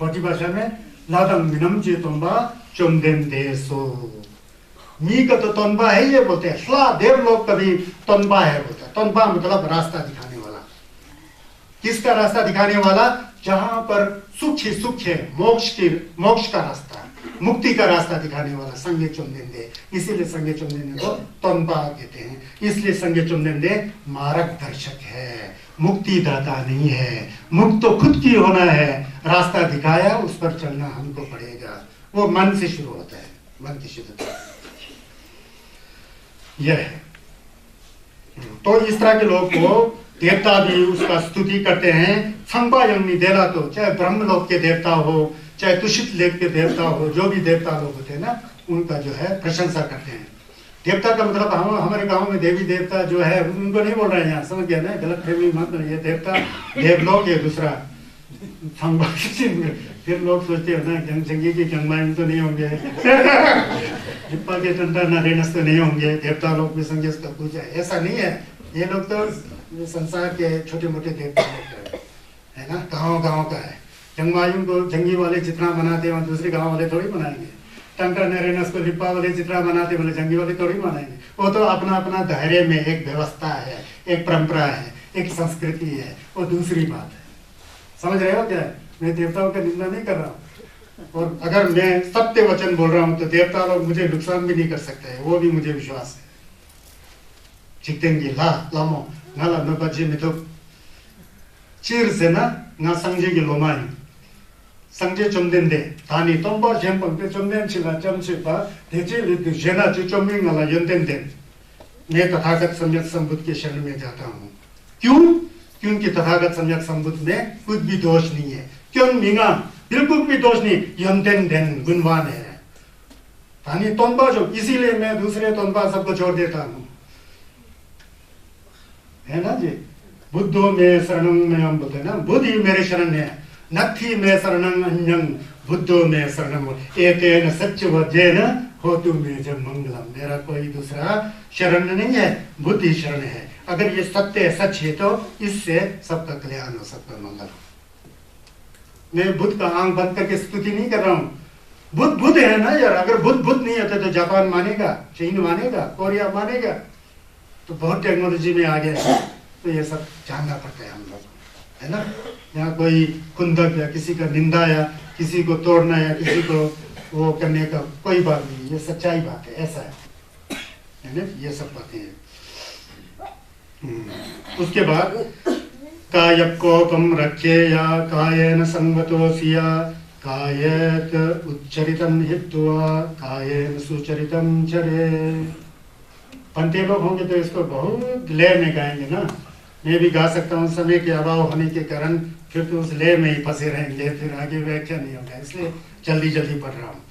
पाटी भाषा में लादंग मिनम चेतोंबा चुमदेन देसो, मी का तो तोनबा है ये बोलते हैं। स्ला देव लोग कभी तोनबा है बोलता है। तोनबा मतलब रास्ता दिखाने वाला। किसका रास्ता दिखाने वाला? जहां पर सुख ही सुख है, मोक्ष का रास्ता, मुक्ति का रास्ता दिखाने वाला संगे चुमदेंदे। इसीलिए संगे चुमदेंदे को तोनबा कहते हैं। इसलिए संगे चुमदेंदे मार्गदर्शक है, मुक्ति दाता नहीं है। मुक्त तो खुद की होना है, रास्ता दिखाया, उस पर चलना हमको पड़ेगा। वो मन से शुरू होता है, मन की शुद्धता यह है। तो इस तरह के लोग को देवता भी उसका स्तुति करते हैं। संपा यंगनी देला, तो चाहे ब्रह्मलोक के देवता हो, चाहे तुषित लेख के देवता हो, जो भी देवता लोग होते हैं ना, उनका जो है प्रशंसा करते हैं। देवता का मतलब हम हमारे गांव में देवी देवता जो है उनको नहीं बोल रहे हैं यहाँ, समझ गया ना, गलत फहमी मत नहीं है। देवता देवलोक है दूसरा। फिर लोग सोचते हैं ना जंगी की जंगमाइन तो नहीं होंगे, जिप्पा के टंडा नारेनस तो नहीं होंगे, देवता लोग भी संगीत का पूजा है, ऐसा नहीं है। ये लोग तो संसार के छोटे मोटे देवता लोग है ना, गाँव का है। जंगमायुन को जंगी वाले जितना मनाते हैं दूसरे गाँव वाले थोड़ी मनाएंगे। टंका नारेनस को लिप्पा वाले जितना मनाते बोले जंगी वाले थोड़ी मनाएंगे। वो तो अपना अपना दायरे में एक व्यवस्था है, एक परंपरा है, एक संस्कृति है, वो दूसरी बात है। समझ रहे हो क्या? मैं देवताओं का निंदा नहीं कर रहा हूँ, और अगर मैं सत्य वचन बोल रहा हूँ तो देवता लोग मुझे नुकसान भी नहीं कर सकते हैं, वो भी मुझे विश्वास है। चिकतेंगी ला लामो ना ला न बजे में तो चीर से ना संजय की लोमाई संजय चुमदेंदे तानी तोंबा जेम्पंग पे चुमदें चिला चमचिपा देचे लिट जेना चुचुमिंग वाला यंदेंदे। मैं तथागत सम्यक संबुद्ध के शरण में जाता हूँ। क्यों? क्योंकि तथागत सम्यक संबुद्ध में कुछ भी दोष नहीं है। क्यों मींगा, बिल्कुल भी दोष नहीं, यमतेन धन गुणवान है। पानी तोंबा जो, इसीलिए मैं दूसरे तोंबा सबको छोड़ देता हूं, है ना जी। बुद्धो में शरणं में हम बोलते हैं ना, बुद्ध ही मेरे शरण है, नत्थी में शरणं अन्यं बुद्धो में शरणं एतेन सच्चवज्जेन होतु में जब मंगलम। मेरा कोई दूसरा शरण नहीं है, बुद्ध ही शरण है। अगर ये सत्य है, सच है, तो इससे सबका कल्याण हो, सबका मंगल हो। मैं बुद्ध का आंख बंद करके स्तुति नहीं कर रहा हूं। बुद्ध बुद्ध है ना यार। अगर बुद्ध नहीं होते तो जापान मानेगा, चीन मानेगा, कोरिया मानेगा, तो बहुत टेक्नोलॉजी में आ गया। तो ये सब जानना पड़ता है हम लोग, है ना। यहाँ कोई कुंदक या किसी का निंदा या किसी को तोड़ना या किसी को वो करने का कोई बात नहीं, ये सच्चाई बात है, ऐसा है ना। ये सब बातें हैं। उसके बाद कायकोपम रखे या कायेन संगतोसिया कायेत उच्चरितम हित्वा कायेन सुचरितम चरे। पंते लोग होंगे तो इसको बहुत लय में गाएंगे ना। मैं भी गा सकता हूँ, समय के अभाव होने के कारण फिर तो उस लय में ही फंसे रहेंगे, फिर आगे व्याख्या नहीं होगा, इसलिए जल्दी जल्दी पढ़ रहा हूँ।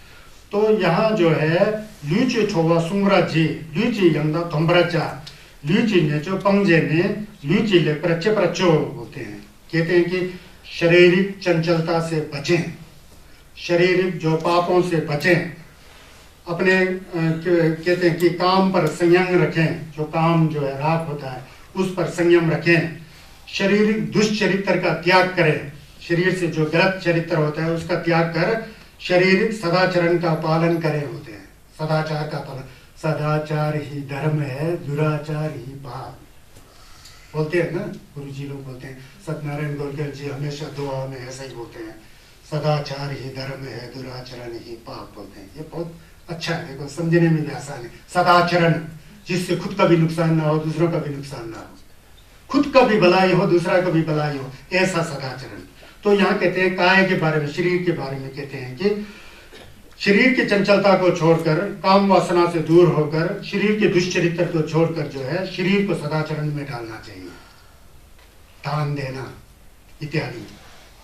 तो यहाँ जो है ल्यूची छोवा सुमरा जी ल्यूची यंदा थम्बराचा ल्यूची ने जो पंजे में ल्यूची ले प्रच्चे प्रच्चो बोलते हैं। कहते हैं कि शारीरिक चंचलता से बचें, शारीरिक जो पापों से बचें, अपने कहते हैं कि काम पर संयम रखें। जो काम जो है राग होता है उस पर संयम रखें। शारीरिक दुष्चरित्र का त्याग करें, शरीर से जो गलत चरित्र होता है उसका त्याग कर शारीरिक सदाचरण का पालन करें होते हैं। सदाचार का पालन, सदाचार ही धर्म है, दुराचार ही पाप बोलते हैं ना। गुरु जी लोग बोलते हैं, सत्यनारायण गोलकर जी हमेशा दुआ में ऐसा ही बोलते हैं, सदाचार ही धर्म है, दुराचरण ही पाप बोलते हैं। ये बहुत अच्छा है, देखो समझने में भी आसान है। सदाचरण, जिससे खुद का भी नुकसान ना हो, दूसरों का भी नुकसान ना हो, खुद का भी भलाई हो, दूसरा का भी भलाई हो, ऐसा सदाचरण। तो यहाँ कहते हैं काय के बारे में, शरीर के बारे में कहते हैं कि शरीर की चंचलता को छोड़कर, काम वासना से दूर होकर, शरीर के दुष्चरित्र को छोड़कर जो है शरीर को सदाचरण में डालना चाहिए। दान देना इत्यादि,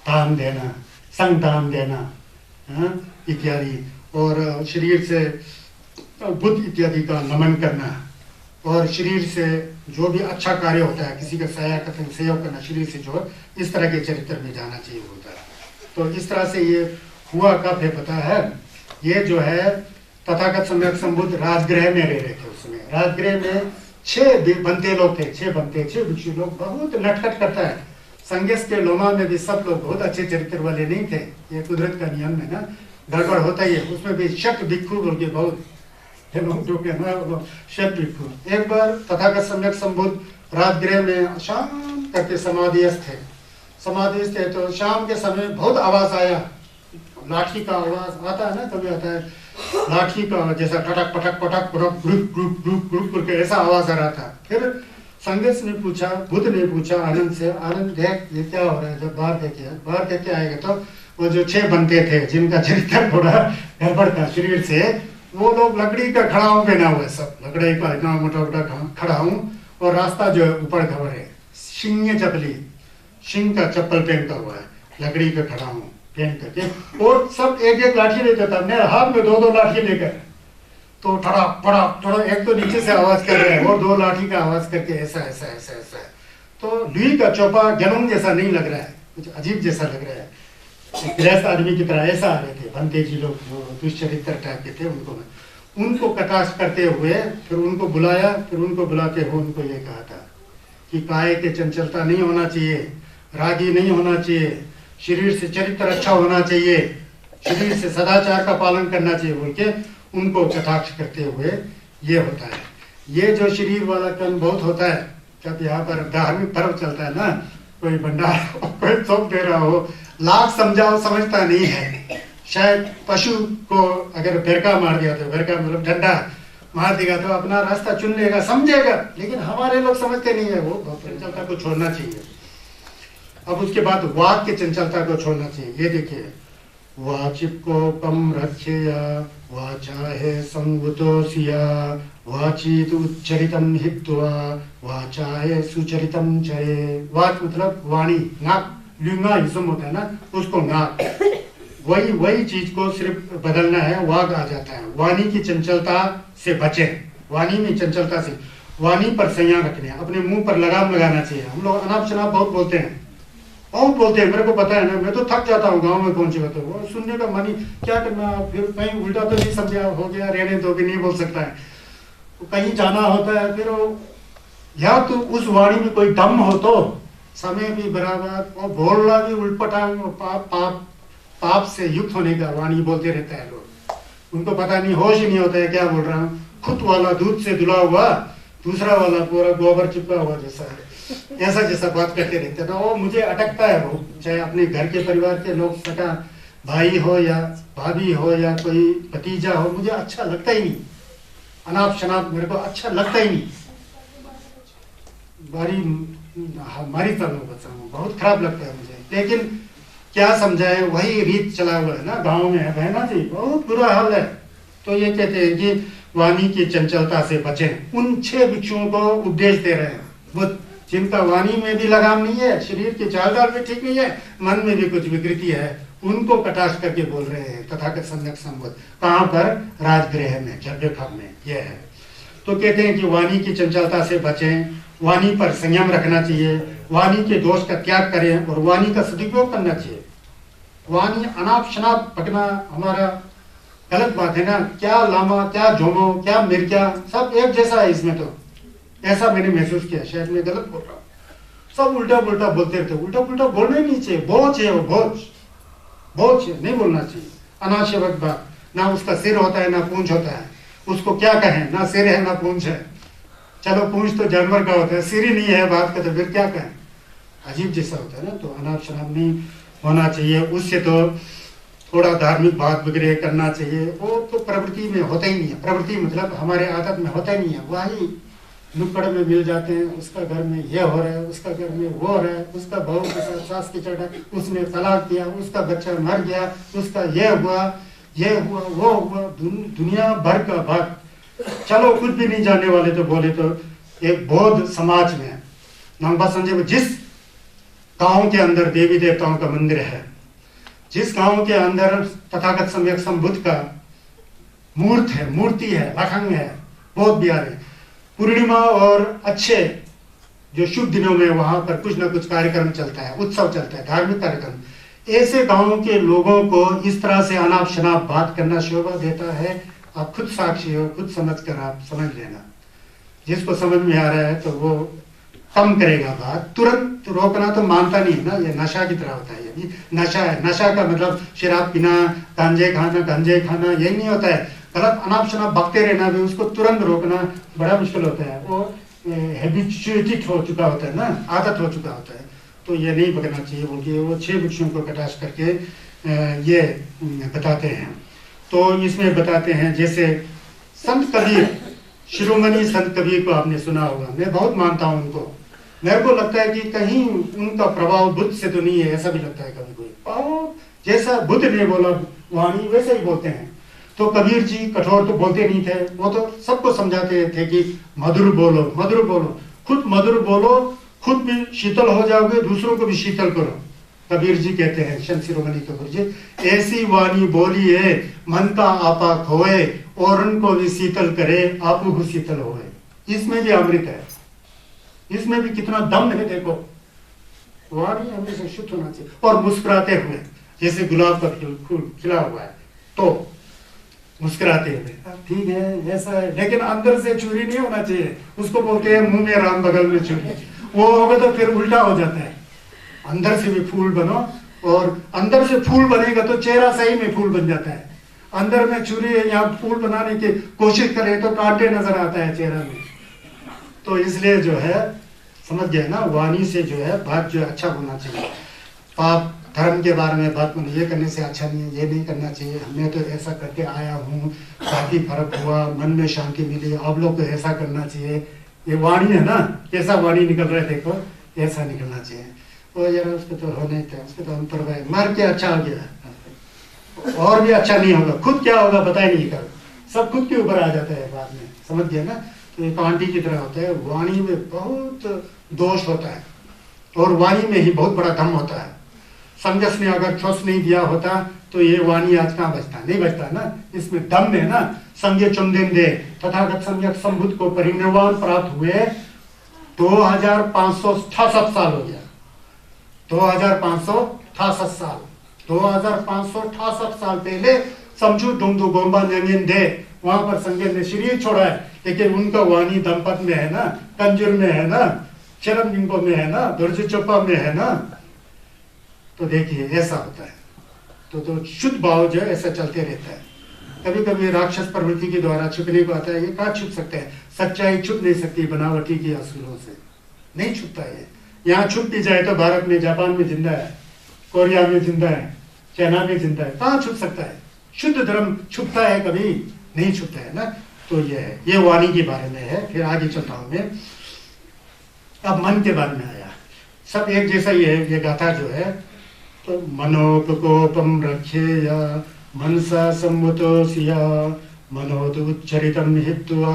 दान देना, संगदान देना इत्यादि, और शरीर से बुद्ध इत्यादि का नमन करना, और शरीर से जो भी अच्छा कार्य होता है, किसी का सहयोग करना, शरीर से जो इस तरह के चरित्र में जाना चाहिए होता है। तो इस तरह से ये हुआ कब है पता है? ये जो है तथागत सम्यक संबुद्ध राजगृह में रह रहे थे। उसमें राजगृह में 6 बनते लोग थे, 6 भिक्षु लोग। बहुत नटखट करता है। संगेश के लोमा में भी सब लोग बहुत अच्छे चरित्र वाले नहीं थे। ये कुदरत का नियम है ना, गड़बड़ होता ही है। उसमें भी शक भिक्षु बोल के बहुत लोग जो कहना शक भिक्षु। एक बार तथागत सम्यक संबुद्ध राजगृह में शाम करके समाधिस्थ थे। तो शाम के समय बहुत आवाज आया, लाठी का आवाज आता है ना, कभी आता है लाठी का, जैसा टटक पटक पटक पटक ग्रुप ग्रुप ग्रुप ग्रुप करके ऐसा आवाज आ रहा था। फिर संगेश ने पूछा, बुद्ध ने पूछा आनंद से, आनंद देख ये क्या हो रहा है? जब बाहर देखे आएगा तो वो जो 6 बनते थे जिनका चरित्र थोड़ा गड़बड़ था शरीर से, वो लोग लकड़ी का खड़ाऊ पहना हुआ है, सब लकड़ी का इतना मोटा मोटा खड़ाऊ, और रास्ता जो है ऊपर खबर है, सिंह का चप्पल पहनता हुआ है, लकड़ी का खड़ाऊ पहन करके, और सब एक एक लाठी लेकर था, मेरे हाथ में 2-2 लाठी लेकर। तो थोड़ा एक तो नीचे से आवाज कर रहे हैं और 2 लाठी का आवाज करके ऐसा ऐसा ऐसा ऐसा। तो लुई का चौपा गनोंग जैसा नहीं लग रहा है, कुछ अजीब जैसा लग रहा है, गृहस्थ आदमी की तरह ऐसा आ रहे थे। भंते जी लोग जो दुष्चरित्र टाइप के थे, उनको कटाक्ष करते हुए फिर उनको बुलाया। फिर उनको बुलाते हुए उनको ये कहा था कि काय के चंचलता नहीं होना चाहिए, रागी नहीं होना चाहिए, शरीर से चरित्र अच्छा होना चाहिए, शरीर से सदाचार का पालन करना चाहिए बोल के उनको कटाक्ष करते हुए ये होता है। ये जो शरीर वाला कर्म बहुत होता है। जब यहाँ पर धार्मिक पर्व चलता है ना, कोई भंडार कोई थोप दे रहा हो, लाख समझाओ समझता नहीं है। शायद पशु को अगर बेरका मार दिया तो बेरका मतलब डंडा मार देगा तो अपना रास्ता चुन लेगा, समझेगा, लेकिन हमारे लोग समझते नहीं है। वो चंचलता को छोड़ना चाहिए। अब उसके बाद वाक के चंचलता को छोड़ना चाहिए। ये देखिए, वाचिकोपम रक्षेया वाचा है संवुतोसिया वाचित उच्चरितम हित्वा वाचा है सुचरितम चरे। वाच मतलब वाणी, नाक लिंगा इसम होता है ना, उसको नाक, वही चीज को सिर्फ बदलना है, वाग आ जाता है। वाणी की चंचलता से बचे, वाणी में चंचलता से, वाणी पर संयम रखने, अपने मुंह पर लगाम लगाना चाहिए। हम लोग अनाप शनाप बहुत बोलते हैं, मेरे को पता है ना, मैं तो थक जाता हूँ गांव में पहुंचे तो वो सुनने का मन ही क्या करना, फिर कहीं उल्टा तो नहीं समझा हो गया, रहने तो भी नहीं बोल सकता है, तो कहीं जाना होता है, फिर या तो उस वाणी में कोई दम हो तो समय भी बराबर, और बोलना भी उल्टपटा, पाप से युक्त होने का वाणी बोलते रहता है लोग, उनको पता नहीं, होश ही नहीं होता है क्या बोल रहा हूँ। खुद वाला दूध से धुला हुआ, दूसरा वाला पूरा गोबर चिपका हुआ जैसा है, ऐसा जैसा बात करते रहते हैं। तो वो मुझे अटकता है वो, चाहे अपने घर के परिवार के लोग, सका भाई हो या भाभी हो या कोई भतीजा हो, मुझे अच्छा लगता ही नहीं, अनाप शनाप मेरे को अच्छा लगता ही नहीं। हमारी तरह बच्चा बहुत खराब लगता है मुझे, लेकिन क्या समझाए, वही रीत चला हुआ है ना, गाँव में है ना जी, बहुत बुरा हाल है। तो ये कहते हैं कि वाणी की चंचलता से बचें। उन 6 भिक्षुओं को उपदेश दे रहे हैं बुद्ध, जिनका वाणी में भी लगाम नहीं है, शरीर की चाल ढाल भी ठीक नहीं है, मन में भी कुछ विकृति है, उनको कटाक्ष करके बोल रहे हैं तथागत सम्यक संबुद्ध। कहाँ पर? राजगृह में, जव्यखम में यह है। तो कहते हैं कि वाणी की चंचलता से बचें, वाणी पर संयम रखना चाहिए, वाणी के दोष का त्याग करें और वाणी का सदुपयोग करना चाहिए। वाणी अनाप शनाप बकना हमारा गलत बात है ना, क्या लामा, क्या जोमो, क्या मिर्जा, सब एक जैसा है इसमें। तो ऐसा मैंने महसूस किया, शायद मैं गलत बोल रहा हूँ, सब उल्टा पुल्टा बोलते रहते। उल्टा पुल्टा बोलना ही नहीं चाहिए, बोझ है वो, बोझ है, नहीं बोलना चाहिए अनावश्यक बात। ना उसका सिर होता है ना पूंछ होता है, उसको क्या कहें, ना सिर है ना पूंछ है। चलो पूंछ तो जानवर का होता है, सिर ही नहीं है बात का, तो फिर क्या कहें, अजीब जैसा होता है ना। तो अनाप शनाप नहीं होना चाहिए, उससे तो थोड़ा धार्मिक बात वगैरह करना चाहिए, वो तो प्रवृत्ति में होता ही नहीं है। प्रवृत्ति मतलब हमारे आदत में होता ही नहीं है, वही नुक्कड़ में मिल जाते हैं, उसका घर में ये हो रहा है, उसका घर में वो हो रहा है, उसका बहू के साथ सास की चढ़ा, उसने तलाक दिया, उसका बच्चा मर गया, उसका ये हुआ वो हुआ, दुनिया भर का बात। चलो कुछ भी नहीं जानने वाले तो बोले तो एक बौद्ध समाज में नांगबा संजय, जिस गांव के अंदर देवी देवताओं का मंदिर है, जिस गांव के अंदर तथागत सम्यक संबुद्ध का मूर्ति है, लखंग है, बौद्ध बिहार है, पूर्णिमा और अच्छे जो शुभ दिनों में वहां पर कुछ ना कुछ कार्यक्रम चलता है, उत्सव चलता है, धार्मिक कार्यक्रम। ऐसे गांव के लोगों को इस तरह से अनाप शनाप बात करना शोभा देता है। आप खुद साक्षी हो, खुद समझ कर आप समझ लेना। जिसको समझ में आ रहा है तो वो कम करेगा बात, तुरंत रोकना तो मानता नहीं है ना, ये नशा की तरह होता है। ये नशा है, नशा का मतलब शराब पीना, गांजे खाना यही नहीं होता है। गलत अनाप शनाप बकते रहना भी, उसको तुरंत रोकना बड़ा मुश्किल होता है। वो हैबिचुएटेड हो चुका होता है ना, आदत हो चुका होता है। तो ये नहीं बकना चाहिए, बल्कि वो 6 भिक्षुओं को कटाक्ष करके ये बताते हैं। तो इसमें बताते हैं, जैसे संत कबीर, शिरोमणि संत कबीर को आपने सुना होगा, मैं बहुत मानता हूँ उनको। मेरे को लगता है कि कहीं उनका प्रभाव बुद्ध से तो नहीं है, ऐसा भी लगता है कभी कोई। जैसा बुद्ध ने बोला वाणी वैसे ही बोलते हैं। तो कबीर जी कठोर तो बोलते नहीं थे, वो तो सबको समझाते थे कि मधुर बोलो, मधुर बोलो, खुद मधुर बोलो, खुद भी शीतल हो जाओगे, दूसरों को भी शीतल करो। कबीर जी कहते हैं, संत शिरोमणि कबीर जी, ऐसी वाणी बोलिए मन का आपा खोए, और उनको भी शीतल करे आपू भी शीतल होए। इसमें भी अमृत है, इसमें भी कितना दम है। देखो वाणी हमेशा शुद्ध होना चाहिए, और मुस्कुराते हुए, जैसे गुलाब का फूल खिला हुआ है तो मुस्कुराते हुए, ठीक है ऐसा है, लेकिन अंदर से चूरी नहीं होना चाहिए। उसको बोलते हैं मुंह में राम बगल में चूरी, वो होगा तो फिर उल्टा हो जाता है। अंदर से भी फूल बनो, और अंदर से फूल बनेगा तो चेहरा सही में फूल बन जाता है। अंदर में चूरी है, यहाँ फूल बनाने की कोशिश करें तो कांटे नजर आता है चेहरा में। तो इसलिए जो है समझ गए ना, वाणी से जो है बात जो है अच्छा होना चाहिए। पाप धर्म के बारे में बात में ये करने से अच्छा नहीं है, ये नहीं करना चाहिए, मैं तो ऐसा करके आया हूँ, काफी फर्क हुआ, मन में शांति मिली, आप लोग को ऐसा करना चाहिए। ये वाणी है ना, कैसा वाणी निकल रहा है, देखो ऐसा निकलना चाहिए। वो यार उसको तो होने थे, उसको तो हम परवाह, मार के अच्छा हो गया। और भी अच्छा नहीं होगा, खुद क्या होगा पता ही नहीं कर, सब खुद के ऊपर आ जाता है बाद में, समझ गया ना। तो एक आंटी की तरह होता है, वाणी में बहुत दोष होता है और वाणी में ही बहुत बड़ा दम होता है। संगस ने अगर ठोस नहीं दिया होता तो ये वाणी आज कहाँ बचता, नहीं बचता ना, इसमें दम है ना। संज्ञ चुंदेन दे तथागत सम्यक संबुद्ध को परिनिर्वाण प्राप्त हुए 2568 साल हो गया, 2568 साल, 2568 साल पहले समझू डुंगदू गोम्बा नंगेन दे वहां पर संज्ञ ने शरीर छोड़ा है, लेकिन उनका वाणी दंपत में है ना, कंजूर में है ना, चरम निंपो में है ना, दुर्ज चोपा में है ना। तो देखिए ऐसा होता है। तो शुद्ध भाव जो है ऐसा चलते रहता है। कभी कभी राक्षस प्रवृत्ति के द्वारा छुपने को आता है, ये कहाँ छुप सकते हैं, सच्चाई छुप नहीं सकती बनावटी की असुरों से, नहीं छुपता है। यहाँ छुप भी जाए तो भारत में, जापान में जिंदा है, कोरिया में जिंदा है, चाइना में जिंदा है, कहाँ छुप सकता है। शुद्ध धर्म छुपता है, कभी नहीं छुपता है ना। तो ये है, ये वाणी के बारे में है। फिर आगे चलता हूं मैं, अब मन के बारे में आया, सब एक जैसा ही है ये गाथा जो है। तो मनोपकोपम रक्षेया मनसा सम्मुतोसिया मनोत उच्चरितम हित्वा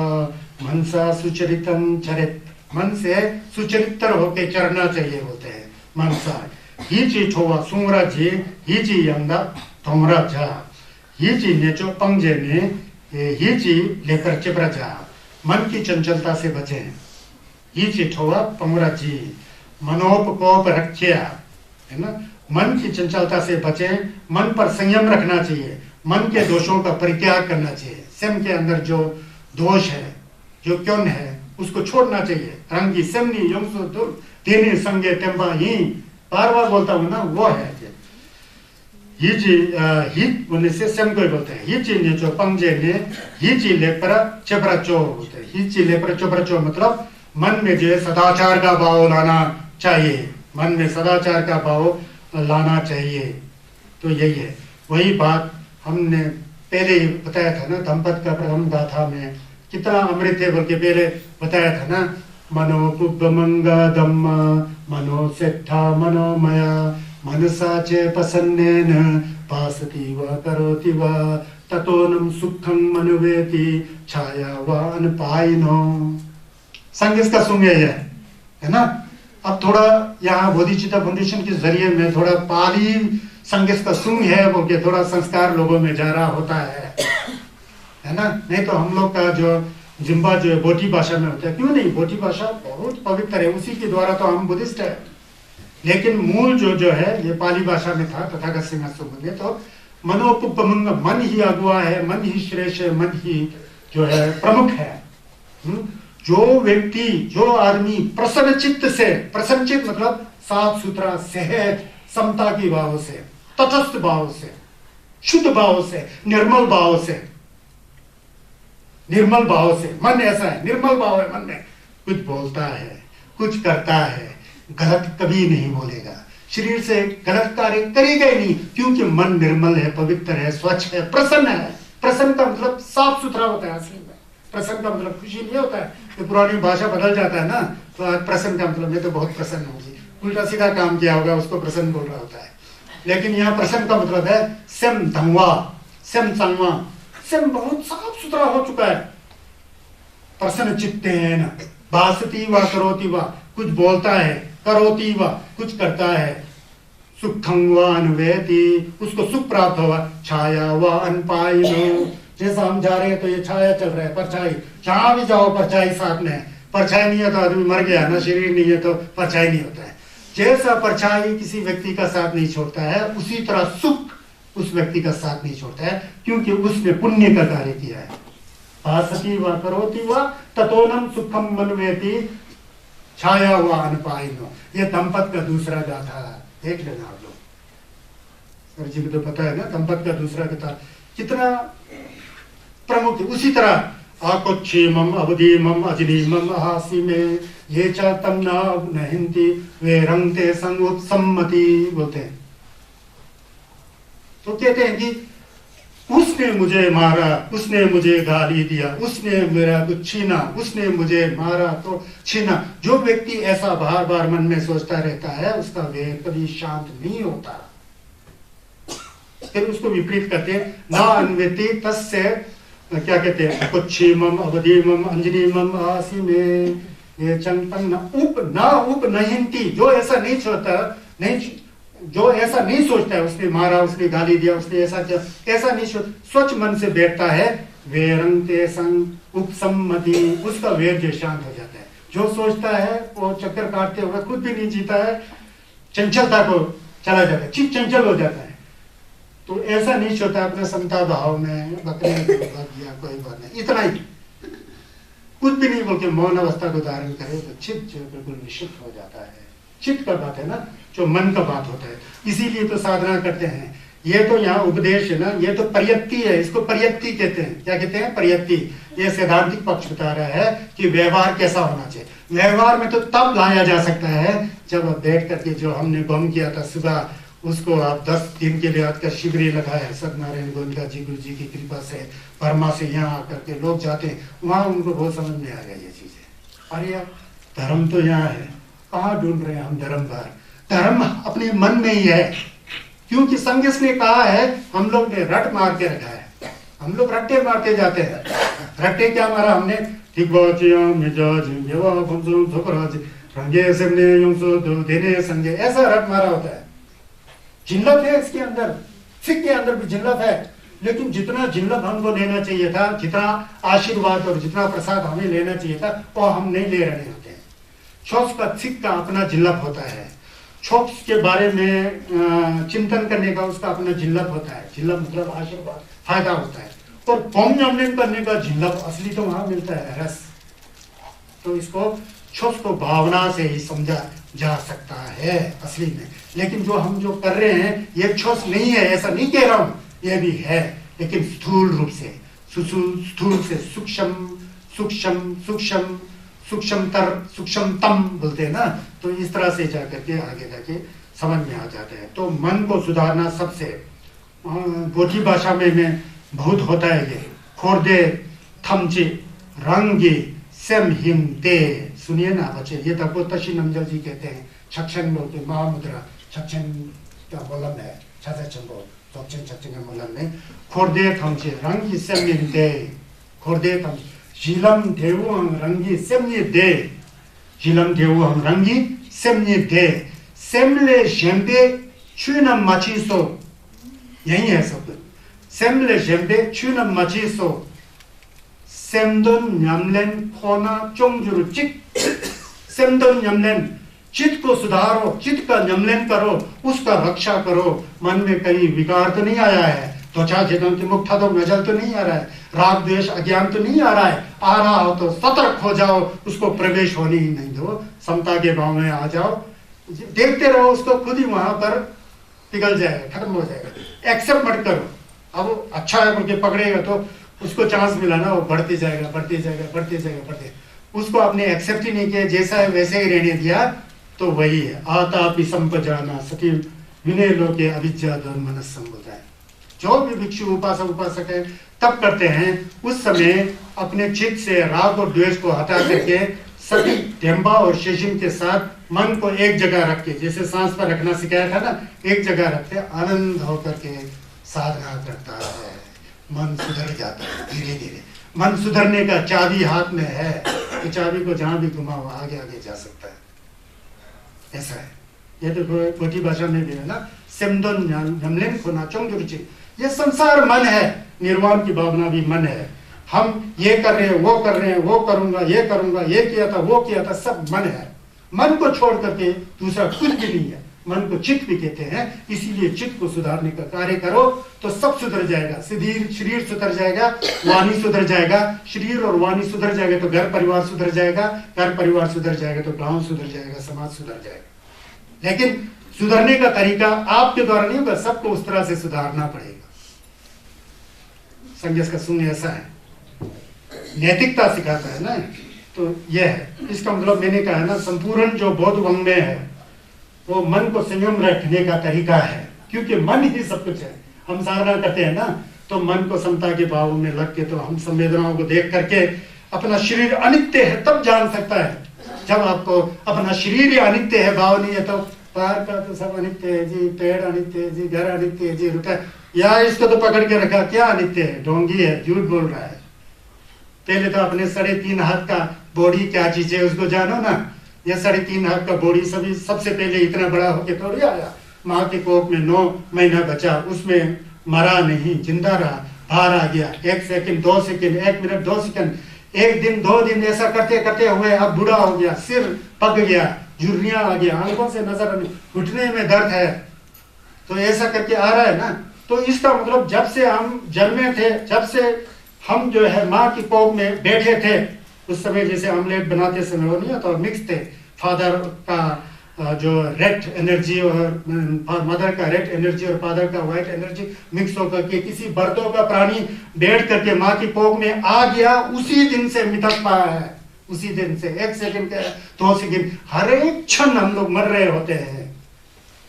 मनसा सुचरितम चरित, मन से सुचरित्र होके चरना चाहिए बोलते हैं। मनसा हिची ठोवा सुंगरा जी हिची यंदा तोमरा जा हिची नेचो पंजे ने हिची लेकर चिपरा जा, मन की चंचलता से बचे। हिची ठोवा पंगरा जी मनोपकोप रक्षा है ना, मन की चंचलता से बचे, मन पर संयम रखना चाहिए, मन के दोषों का परित्याग करना चाहिए। स्वयं के अंदर जो दोष है, जो क्यों है, उसको छोड़ना चाहिए। रंगी सेमनी योंसो दुर तेने संगे टेम्बा ही, बार बार बोलता हूं ना, वो है हित बोलने से स्वयं को ही बोलते हैं। हिची ने जो पंजे ने हिची लेपर चपरा चो बोलते हैं। हिची लेपर चपरा चो मतलब मन में जो सदाचार का भाव लाना चाहिए, मन में सदाचार का भाव लाना चाहिए। तो यही है, वही बात हमने पहले बताया था ना, दंपत का प्रथम गाथा में कितना अमृत है बोल के पहले बताया था ना। मनोपुब्बमंगा धम्मा मनो सेट्ठा मनोमया मनसा चे प्रसन्नेन भासति वा करोति वा ततोनम सुखं मनुवेति छाया वा अनपायिनो। संगीत का सुन है ना। अब थोड़ा यहाँ बोधिचित्ता फाउंडेशन के जरिए में थोड़ा पाली संगीत का सुन है बोल के थोड़ा संस्कार लोगों में जा रहा होता है ना। नहीं तो हम लोग का जो जिम्बा जो है बोटी भाषा में होता है, क्यों नहीं, बोटी भाषा बहुत पवित्र है, उसी के द्वारा तो हम बुद्धिस्ट है। लेकिन मूल जो है ये पाली भाषा में था तथागत सिंहासन में। तो मनोपुपमंग, मन ही अगुआ है, मन ही श्रेष्ठ है, मन ही जो है प्रमुख है। जो व्यक्ति, जो आदमी प्रसन्न चित्त से, प्रसन्न चित्त मतलब साफ सुथरा, सहज, समता की भाव से, तटस्थ भाव से, शुद्ध भाव से, निर्मल भाव से, निर्मल भाव से, मन ऐसा है, निर्मल भाव है मन में, कुछ बोलता है, कुछ करता है, गलत कभी नहीं बोलेगा, शरीर से गलत कार्य करेगा ही नहीं, क्योंकि मन निर्मल है, पवित्र है, स्वच्छ है, प्रसन्न है। प्रसन्न का मतलब साफ सुथरा होता है असली में। प्रसन्न का मतलब खुशी नहीं होता है, तो पुरानी भाषा बदल जाता है ना। तो आज प्रसन्न का मतलब मैं तो बहुत प्रसन्न हूँ जी, उल्टा सीधा काम किया होगा उसको प्रसन्न बोल रहा होता है। लेकिन यहाँ प्रसन्न का मतलब है सेम धंगवा, सेम संगवा, सेम बहुत साफ सुथरा हो चुका है। प्रसन्न चित्तेन भासति वा करोति वा, कुछ बोलता है, करोति वा कुछ करता है, सुखं वा अनुवेति उसको सुख प्राप्त हुआ, छाया वा अनपायिनो, जैसा हम जा रहे हैं तो ये छाया चल रहा है, परछाई, जहां भी जाओ परछाई साथ में है। परछाई नहीं है तो आदमी मर गया ना, शरीर नहीं है तो परछाई नहीं होता है। जैसा परछाई किसी व्यक्ति का साथ नहीं छोड़ता है, उसी तरह सुख उस व्यक्ति का साथ नहीं छोड़ता है, क्योंकि उसने पुण्य का कार्य किया है। भासति वा करोति वा ततोनम सुखम मनवेति छाया हुआ अनपायिनो। ये दंपत का दूसरा गाथा, देख लेना आप लोग, सर जी को तो पता है ना दंपत का दूसरा गाथा कितना प्रमुख है। उसी तरह आकोच्छेमम अवधीमम अजनीमम अहासी में ये तम न हिंदी वे रंगते संग उपसम्मति बोलते हैं। तो कहते हैं कि उसने मुझे मारा, उसने मुझे गाली दिया, उसने मेरा कुछ छीना, उसने मुझे मारा तो छीना। जो व्यक्ति ऐसा बार बार मन में सोचता रहता है, उसका वैर कभी शांत नहीं होता। फिर उसको विपरीत करते हैं, ना अन्वेति तस्य क्या कहते हैं, कुच्छीमम अवधीमम अंजनीमम आसी में ये चंपन उप नहिंती, जो ऐसा नहीं सोचता, नहीं जो ऐसा नहीं सोचता है, उसने मारा, उसने गाली दिया, उसने ऐसा किया, ऐसा नहीं सोच, स्वच्छ मन से बैठता है, वेरंते संग उपसम्मति, उसका वेर जो शांत हो जाता है। जो सोचता है वो चक्कर काटते हुए खुद भी नहीं जीता है, चंचलता को चला जाता है, चित्त चंचल हो जाता है। तो ऐसा नहीं सोचता अपने समता भाव में बकरे दिया, कोई बात नहीं, इतना ही, कुछ भी नहीं बोल के मौन अवस्था को धारण करे तो चित्त जो बिल्कुल निश्चित हो जाता है। चित्त का बात है ना, जो मन का बात होता है, इसीलिए तो साधना करते हैं। ये तो यहाँ उपदेश है ना, ये तो पर्यक्ति है, इसको पर्यक्ति कहते हैं। क्या कहते हैं? पर्यक्ति। ये सैद्धांतिक पक्ष बता रहा है कि व्यवहार कैसा होना चाहिए। व्यवहार में तो तब लाया जा सकता है जब आप बैठ करके, जो हमने बम किया था सुबह, उसको आप 10 दिन के लिए आकर शिविर लगाया है, सत्यनारायण गोविंदा जी गुरु जी की कृपा से, बर्मा से यहाँ आकर के लोग जाते हैं, वहां उनको बहुत समझ में आ गया ये चीजें। अरे यार, धर्म तो यहाँ है, कहाँ ढूंढ रहे हैं हम धर्म बाहर? धर्म अपने मन में ही है, क्योंकि संगीत ने कहा है, हम लोग ने रट मार के रखा है, हम लोग रट्टे मारते जाते हैं। रट्टे क्या मारा हमने? ठीक संगे, ऐसा रट मारा होता है। जिल्लत है इसके अंदर, सिख के अंदर भी जिल्लत है, लेकिन जितना जिल्लत हमको लेना चाहिए था, जितना आशीर्वाद और जितना प्रसाद हमें लेना चाहिए था, वो हम नहीं ले रहे होते हैं। छोक्स का, सिख का अपना जिल्लत होता है, छोक्स के बारे में चिंतन करने का उसका अपना जिल्लत होता है। जिल्लत मतलब आशीर्वाद, फायदा होता है। और पौम्यमलिन करने का जिल्लत असली तो वहां मिलता है, रस। तो इसको छोक्स को भावना से ही समझा जा सकता है असली में। लेकिन जो हम जो कर रहे हैं ये छोस नहीं है, ऐसा नहीं कह रहा हूं, ये भी है, लेकिन स्थूल रूप से, स्थूल से सूक्ष्म सूक्ष्म सूक्ष्म सूक्ष्मतर सूक्ष्मतम बोलते हैं ना, तो इस तरह से जाकर के आगे जाके समझ में आ जाता है। तो मन को सुधारना सबसे गोठी भाषा में बहुत होता है ये। खोरदे थमचे रंगी सेम हिमते, सुनिए ना बच्चे, ये तब तशी नंजल जी कहते हैं, छक्षण बोलते, महामुद्रा छक्षण का मोलम है, छक्षण का मोलम है। खोरदे थमचे रंगी सेम हिमते, खोरदे थमचे जिलम देवु हम रंगी सेमनी दे, जिलम देवु हम रंगी सेमनी दे, सेमले जेम्बे चुनम मचीसो, यही है सब। सेमले जेम्बे चुनम मचीसो, सेमदन न्यामलेन खोना चोंगजुरु चित, सेमदन न्यामलेन, चित्त को सुधारो, चित्त का न्यामलेन करो, उसका रक्षा करो। मन में कहीं विकार तो नहीं आया है, त्वचा चेतन मुक्ता तो नजर तो नहीं आ रहा है, राग द्वेष अज्ञान तो नहीं आ रहा है, आ रहा हो तो सतर्क हो जाओ, उसको प्रवेश होने ही नहीं दो, समता के भाव में आ जाओ, देखते रहो उसको, खुद ही वहां पर पिघल जाएगा, खत्म हो जाएगा। एक्सेप्ट मत करो, अब अच्छा है बोल पकड़ेगा तो उसको चांस मिला ना, वो बढ़ते जाएगा बढ़ते जाएगा बढ़ते जाएगा बढ़ते, उसको आपने एक्सेप्ट ही नहीं किया, जैसा है वैसे ही रहने दिया, तो वही है आता संपजाना सती विनय लोके अविद्या मनस्सम होता है। जो भी भिक्षु उपासक उपासक है तब करते हैं, उस समय अपने चित्त से राग और द्वेष को हटा करके सभी टेम्बा और शेषिम के साथ मन को एक जगह रख के, जैसे सांस पर रखना सिखाया था ना, एक जगह रखते आनंद होकर के साधना करता है, मन सुधर जाता है धीरे धीरे। मन सुधरने का चाबी हाथ में है, तो चाबी को जहां भी घुमाओ आगे आगे जा सकता है, ऐसा है। ये तो कोटी भाषा में भी है ना, सेमदन न्यामलेन खोना चोंगजुरुचि, ये संसार मन है, निर्वाण की भावना भी मन है। हम ये कर रहे हैं, वो कर रहे हैं, वो करूंगा, ये करूंगा, ये किया था, वो किया था, सब मन है। मन को छोड़ करके दूसरा कुछ भी नहीं है। मन को चित्त भी कहते हैं, इसीलिए चित्त को सुधारने का कार्य करो तो सब सुधर जाएगा। शरीर सुधर जाएगा, वाणी सुधर जाएगा, शरीर और वाणी सुधर जाएगा तो घर परिवार सुधर जाएगा, घर परिवार सुधर जाएगा तो गांव सुधर जाएगा, समाज सुधर जाएगा। लेकिन सुधरने का तरीका आपके द्वारा नहीं होगा, सबको उस तरह से सुधारना पड़ेगा। संन्यास का शून्य ऐसा है, नैतिकता सिखाता है ना, तो यह है। इसका मतलब मैंने कहा ना, संपूर्ण जो बौद्ध वंग में है वो मन को संयम रखने का तरीका है, क्योंकि मन ही सब कुछ है। हम साधना करते हैं ना, तो मन को समता के भाव में लग के, तो हम संवेदनाओं को देख करके अपना शरीर अनित्य है तब जान सकता है। जब आपको अपना शरीर ही अनित्य है, भाव नहीं है, तो बाहर का तो सब अनित्य है जी, पेड़ अनित्य है जी, घर अनित्य है जी, रुपया या इसको तो पकड़ के रखा, क्या अनित्य है, ढोंगी है, झूठ बोल रहा है। पहले तो अपने 3.5 हाथ का बॉडी क्या चीज है उसको जानो ना। ये 3.5 हाथ का बॉडी सबसे पहले इतना बड़ा होके थोड़ी आया। माँ के कोख में 9 महीना बचा, उसमें मरा नहीं, जिंदा रहा, बाहर आ गया। 1 सेकंड 2 सेकंड 1 मिनट 2 सेकंड 1 दिन 2 दिन ऐसा करते करते हुए अब बूढ़ा हो गया, सिर पक गया, झुर्रियां आ गया, आंखों से नजर, घुटने में दर्द है, तो ऐसा करके आ रहा है ना। तो इसका मतलब जब से हम जन्मे थे, जब से हम जो है माँ की कोख में बैठे थे, उस समय जैसे ऑमलेट बनाते समय वो नहीं होता, मिक्स थे, फादर का जो रेड एनर्जी और मदर का रेड एनर्जी और फादर का व्हाइट एनर्जी मिक्स होकर के किसी बर्दों का प्राणी बैठ करके माँ की कोख में आ गया, उसी दिन से मिथक पाया है। उसी दिन से 1 सेकंड के 2 सेकंड हर एक क्षण हम लोग मर रहे होते हैं।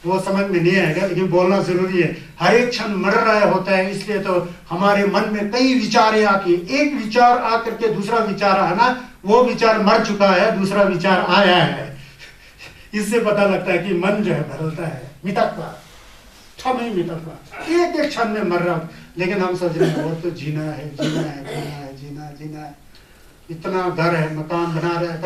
वो समझ में नहीं आएगा लेकिन बोलना जरूरी है। हर एक क्षण मर रहा होता है, इसलिए तो हमारे मन में कई विचारें आती है। एक विचार आकर के दूसरा विचार आना, वो विचार मर चुका है, दूसरा विचार आया है। इससे पता लगता है कि मन जो है बदलता है। मितक्वा क्षण ही मितक्वा, एक एक क्षण में मर रहा हूं, लेकिन हम सोच रहे हैं और तो जीना है, जीना है, जीना है, जीना जीना है। इतना घर है, मकान बना रहे,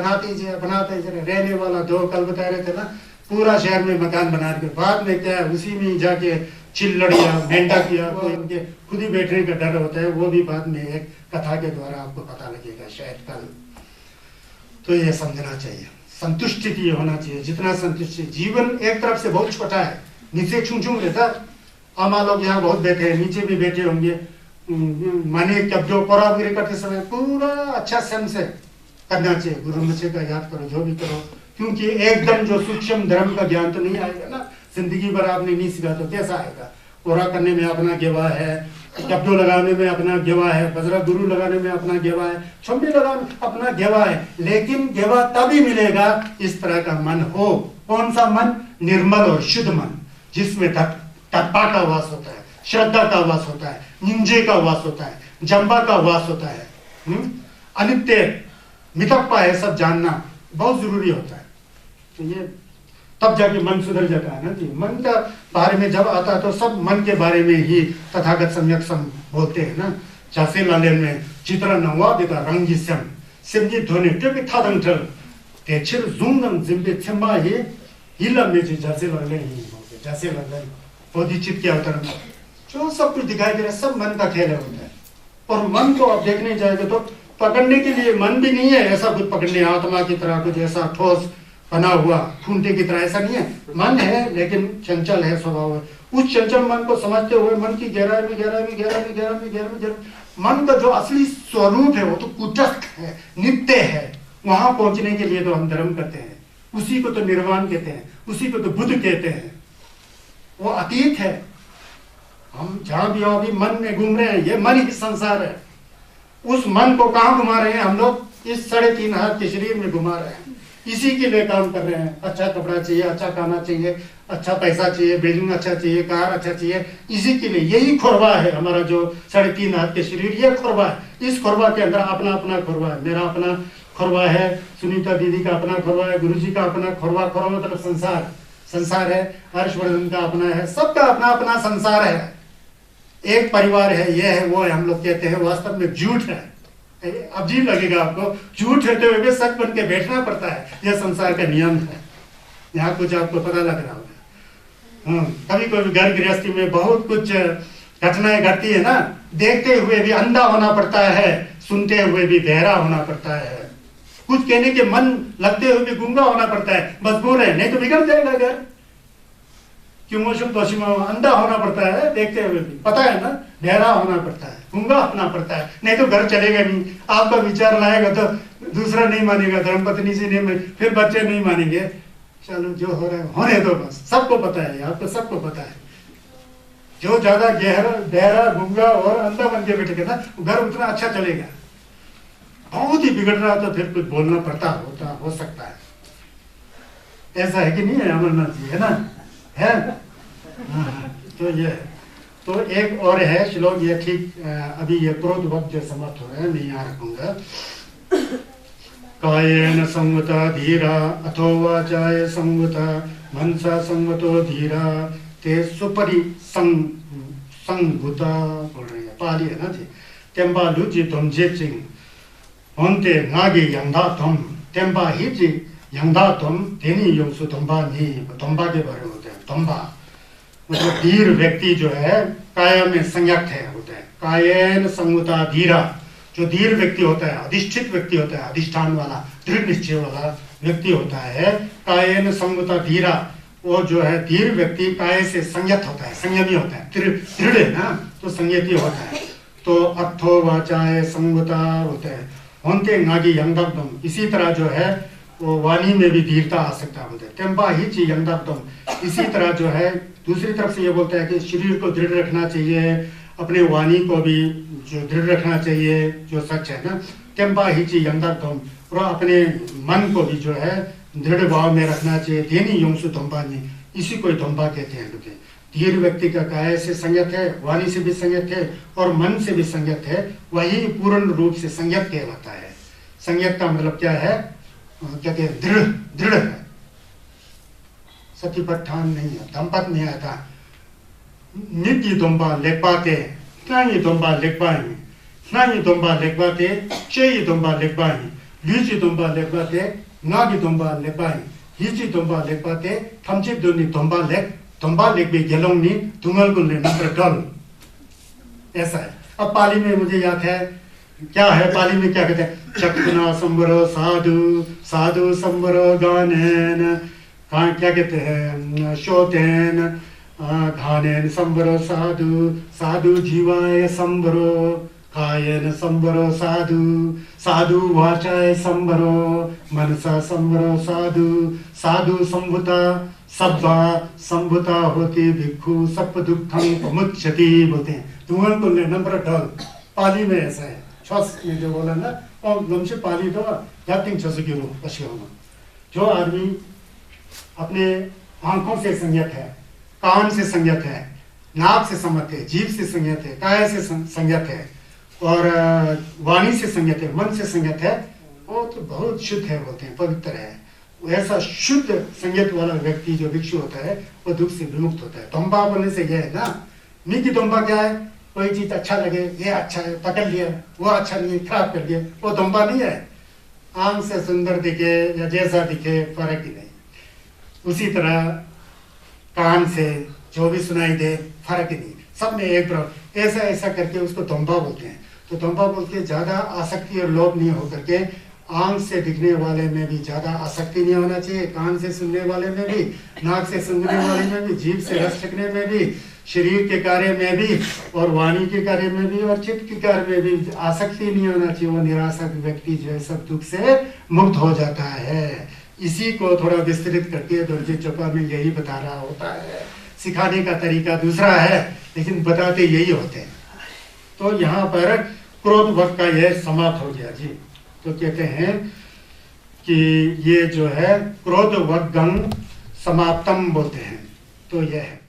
बनाते रहने वाला 2 कल बता रहे थे ना, पूरा शहर में मकान बना के बाद में क्या है, उसी में जाके चिल्लड़िया मेंढा किया, तो इनके खुद ही बैठने का डर होता है। वो भी बाद में एक कथा के द्वारा आपको पता लगेगा शायद कल। तो ये समझना चाहिए, संतुष्टि की होना चाहिए, जितना संतुष्टि। जीवन एक तरफ से बहुत छोटा है, नीचे छूं रहता। आमा लोग यहाँ बहुत बैठे हैं, नीचे भी बैठे होंगे। माने जब जो परागिरी करते समय पूरा अच्छा सन से करना चाहिए। गुरु मुझे का याद करो, जो भी करो, क्योंकि एकदम जो सूक्ष्म धर्म का ज्ञान तो नहीं आएगा ना। जिंदगी भर आपने नहीं सीखा तो कैसा आएगा। कोरा करने में अपना गेवा है, कब्जो लगाने में अपना गेवा है, बजरा गुरु लगाने में अपना गेवा है, छम्बी लगाने अपना गेवा है। लेकिन गेवा तभी मिलेगा इस तरह का मन हो। कौन सा मन? निर्मल और शुद्ध मन, जिसमें तत्पा का वास होता है, श्रद्धा का वास होता है, निंजे का वास होता है, जंबा का वास होता है। अनित्य मितप्पा है, सब जानना बहुत जरूरी होता है। तो ये तब जाके मन सुधर जाता है ना जी। मन का बारे में जब आता है तो सब मन के बारे में ही तथागत सम्यक सम बोलते हैं ना। जैसे लालेन में चित्र नवा देता रंगिसम सिमजी ध्वनि टिप थादंगल तेचिर जुंगन जिम्बे छम्बा ही हिला में जी जैसे लालेन ही बोलते। जैसे लालेन बोधिचित के अवतार में जो सब कुछ दिखाई दे रहा है, सब मन का खेल होता है। और मन को आप देखने जाएंगे तो पकड़ने के लिए मन भी नहीं है ऐसा कुछ पकड़ने, आत्मा की तरह कुछ ऐसा ठोस बना हुआ खूंटे की तरह ऐसा नहीं है। मन है लेकिन चंचल है स्वभाव है। उस चंचल मन को समझते हुए मन की गहराई में मन का जो असली स्वरूप है वो तो कुटस्थ है, नित्य है। वहां पहुंचने के लिए तो हम धर्म करते हैं, उसी को तो निर्वाण कहते हैं, उसी को तो बुद्ध कहते हैं। वो अतीत है। हम जहां भी अभी मन में घूम रहे हैं, ये मन ही संसार है। उस मन को कहां घुमा रहे हैं हम लोग? इस 3.5 हाथ के शरीर में घुमा रहे हैं। इसी के लिए काम कर रहे हैं। अच्छा कपड़ा चाहिए, अच्छा खाना चाहिए, अच्छा पैसा चाहिए, बिल्डिंग अच्छा चाहिए, कार अच्छा चाहिए, इसी के लिए। यही खुरवा है हमारा जो 3.5 हाथ के शरीर, ये खुरवा है। इस खुरवा के अंदर अपना अपना खुरवा है। मेरा अपना खुरवा है, सुनीता दीदी का अपना खुरवा है, गुरुजी का अपना खुरवा मतलब संसार है, हर्षवर्धन का अपना है, सबका अपना अपना संसार है। एक परिवार है, ये है, वो है, हम लोग कहते हैं। वास्तव में झूठ है। अजीब लगेगा आपको, झूठ रहते हुए सच बन के बैठना पड़ता है। यह संसार का नियम है। यहाँ कुछ आपको पता लग रहा होगा। कभी कभी घर गृहस्थी में बहुत कुछ घटनाएं घटती है ना। देखते हुए भी अंधा होना पड़ता है, सुनते हुए भी बहरा होना पड़ता है, कुछ कहने के मन लगते हुए भी गूंगा होना पड़ता है। मजबूर है, नहीं तो बिगड़ जाएगा घर। क्यों अंधा होना पड़ता है, देखते हुए भी, पता है ना, बहरा होना पड़ता है, गूंगा होना पड़ता है, नहीं तो घर चलेगा नहीं। आपका विचार लाएगा तो दूसरा नहीं मानेगा, धर्मपत्नी से नहीं मानेगा, फिर बच्चे नहीं मानेंगे। चलो जो हो रहा है होने दो बस। सबको पता है, आपको सबको पता है। जो ज्यादा गहरा बहरा गूंगा और अंधा बन के बैठेगा ना, घर उतना अच्छा चलेगा। बहुत ही बिगड़ रहा तो फिर कुछ बोलना पड़ता हो सकता है। ऐसा है कि नहीं है अमरनाथ जी? है ना, है। तो ये तो एक और है श्लोक, ये ठीक अभी ये क्रोध वक्त जो समाप्त हो रहा है, मैं यहाँ रखूंगा। कायेन संवता धीरा अथो वाचाय संवता मनसा संवतो धीरा ते संगुता बोल रही है, पाली है ना जी। टेम्बा लुजी तुम जेचिंग होंते नागे यंदा तुम टेम्बा ही जी यंदा तुम तेनी योंसु तुम्बा नी, तुम्बा के बारे में होते हैं। तुम्बा मतलब धीर व्यक्ति जो है काया में संयत है होता है। कायेन संगुता धीरा, जो धीर व्यक्ति होता है, अधिष्ठित व्यक्ति होता है, अधिष्ठान वाला दृढ़ निश्चय वाला व्यक्ति होता है। कायेन संगुता धीरा, वो जो है धीर व्यक्ति काय से संयत होता है, संयमी होता है, दृढ़ है ना, तो संयती होता है। तो अर्थो वाचाय संगुता होता है। होंते नागी यंगदम, इसी तरह जो है वो वाणी में भी धीरता आ सकता है। टेम्पा ही ची यंगदम, इसी तरह जो है दूसरी तरफ से ये बोलता है कि शरीर को दृढ़ रखना चाहिए, अपने वाणी को भी जो दृढ़ रखना चाहिए, जो सच है ना। टेम्पा ही ची यंगदम, और अपने मन को भी जो है दृढ़ भाव में रखना चाहिए। धेनी योंसु धम्पानी, इसी को धम्पा कहते हैं। धीर व्यक्ति का काया से संयत है, वाणी से भी संयत है और मन से भी संयत है, वही पूर्ण रूप से संयत कहलाता है। संयत का मतलब क्या है? कहते हैं दृढ़, दृढ़ है, सतीपत्थान नहीं है, दंपत नहीं आता। नित्य दोंबा लेपाते, नाई दोंबा लेपाई, नाई दोंबा लेपाते, चेई दोंबा लेपाई, लीची दोंबा लेपाते, नागी दोंबा लेपाई, हिची दोंबा लेपाते, थमची दोनी दोंबा लेक भी गेलोंगनी दुंगल गुल्ले नंबर डल, ऐसा है। अब पाली में मुझे याद है क्या है, पाली में क्या कहते हैं? चक्षुना संबरो साधु, साधु संबरो गानेन, क्या कहते हैं? शोतेन घानेन संबरो साधु, साधु जीवाय संबरो, कायेन संबरो साधु, साधु वाचाय संबरो, मनसा संबरो साधु, साधु संभुता सब्बा संभुता होती भिक्षु सप दुखम प्रमुच्यति बोलते हैं। दुंगल को नंबर ढल, पाली में ऐसा है। छस में जो बोला ना, और गमसे पाली तो यातिंग छसुगिरो पश्चिम। जो आदमी अपने आंखों से संयत है, कान से संयत है, नाक से संयत है, जीभ से संयत है, काया से संयत है और वाणी से संयत है, मन से संयत है, वो तो बहुत शुद्ध है बोलते हैं, पवित्र है। ऐसा शुद्ध संयत वाला व्यक्ति जो भिक्षु होता है वो दुख से विमुक्त होता है। दोंबा बोलने से यह है ना, निकी दोंबा क्या है? कोई चीज अच्छा लगे, ये अच्छा है पकड़ लिया, वो अच्छा नहीं खराब कर दिया, वो दोंबा नहीं है। आंख से सुंदर दिखे या जैसा दिखे फर्क ही नहीं। उसी तरह कान से जो भी सुनाई दे फर्क ही नहीं, सब में एक प्रकार, ऐसा ऐसा करके उसको दोंबा बोलते हैं। तो दोंबा बोल के ज्यादा आसक्ति और लोभ नहीं होकर के आंख से दिखने वाले में भी ज्यादा आसक्ति नहीं होना चाहिए, कान से सुनने वाले में भी, नाक से सुनने वाले में भी, जीभ से रस चखने में भी, शरीर के कार्य में भी और वाणी के कार्य में भी और चित्त के कार्य में भी आसक्ति नहीं होना चाहिए। वो निरासक्त व्यक्ति जो है सब दुख से मुक्त हो जाता है। इसी को थोड़ा विस्तृत करके दर्जे चौपा में यही बता रहा होता है। सिखाने का तरीका दूसरा है लेकिन बताते यही होते हैं। तो यहाँ पर क्रोध वक्त का यह समाप्त हो गया जी। तो कहते हैं कि ये जो है क्रोध वक्गं समाप्तम बोलते हैं। तो यह है।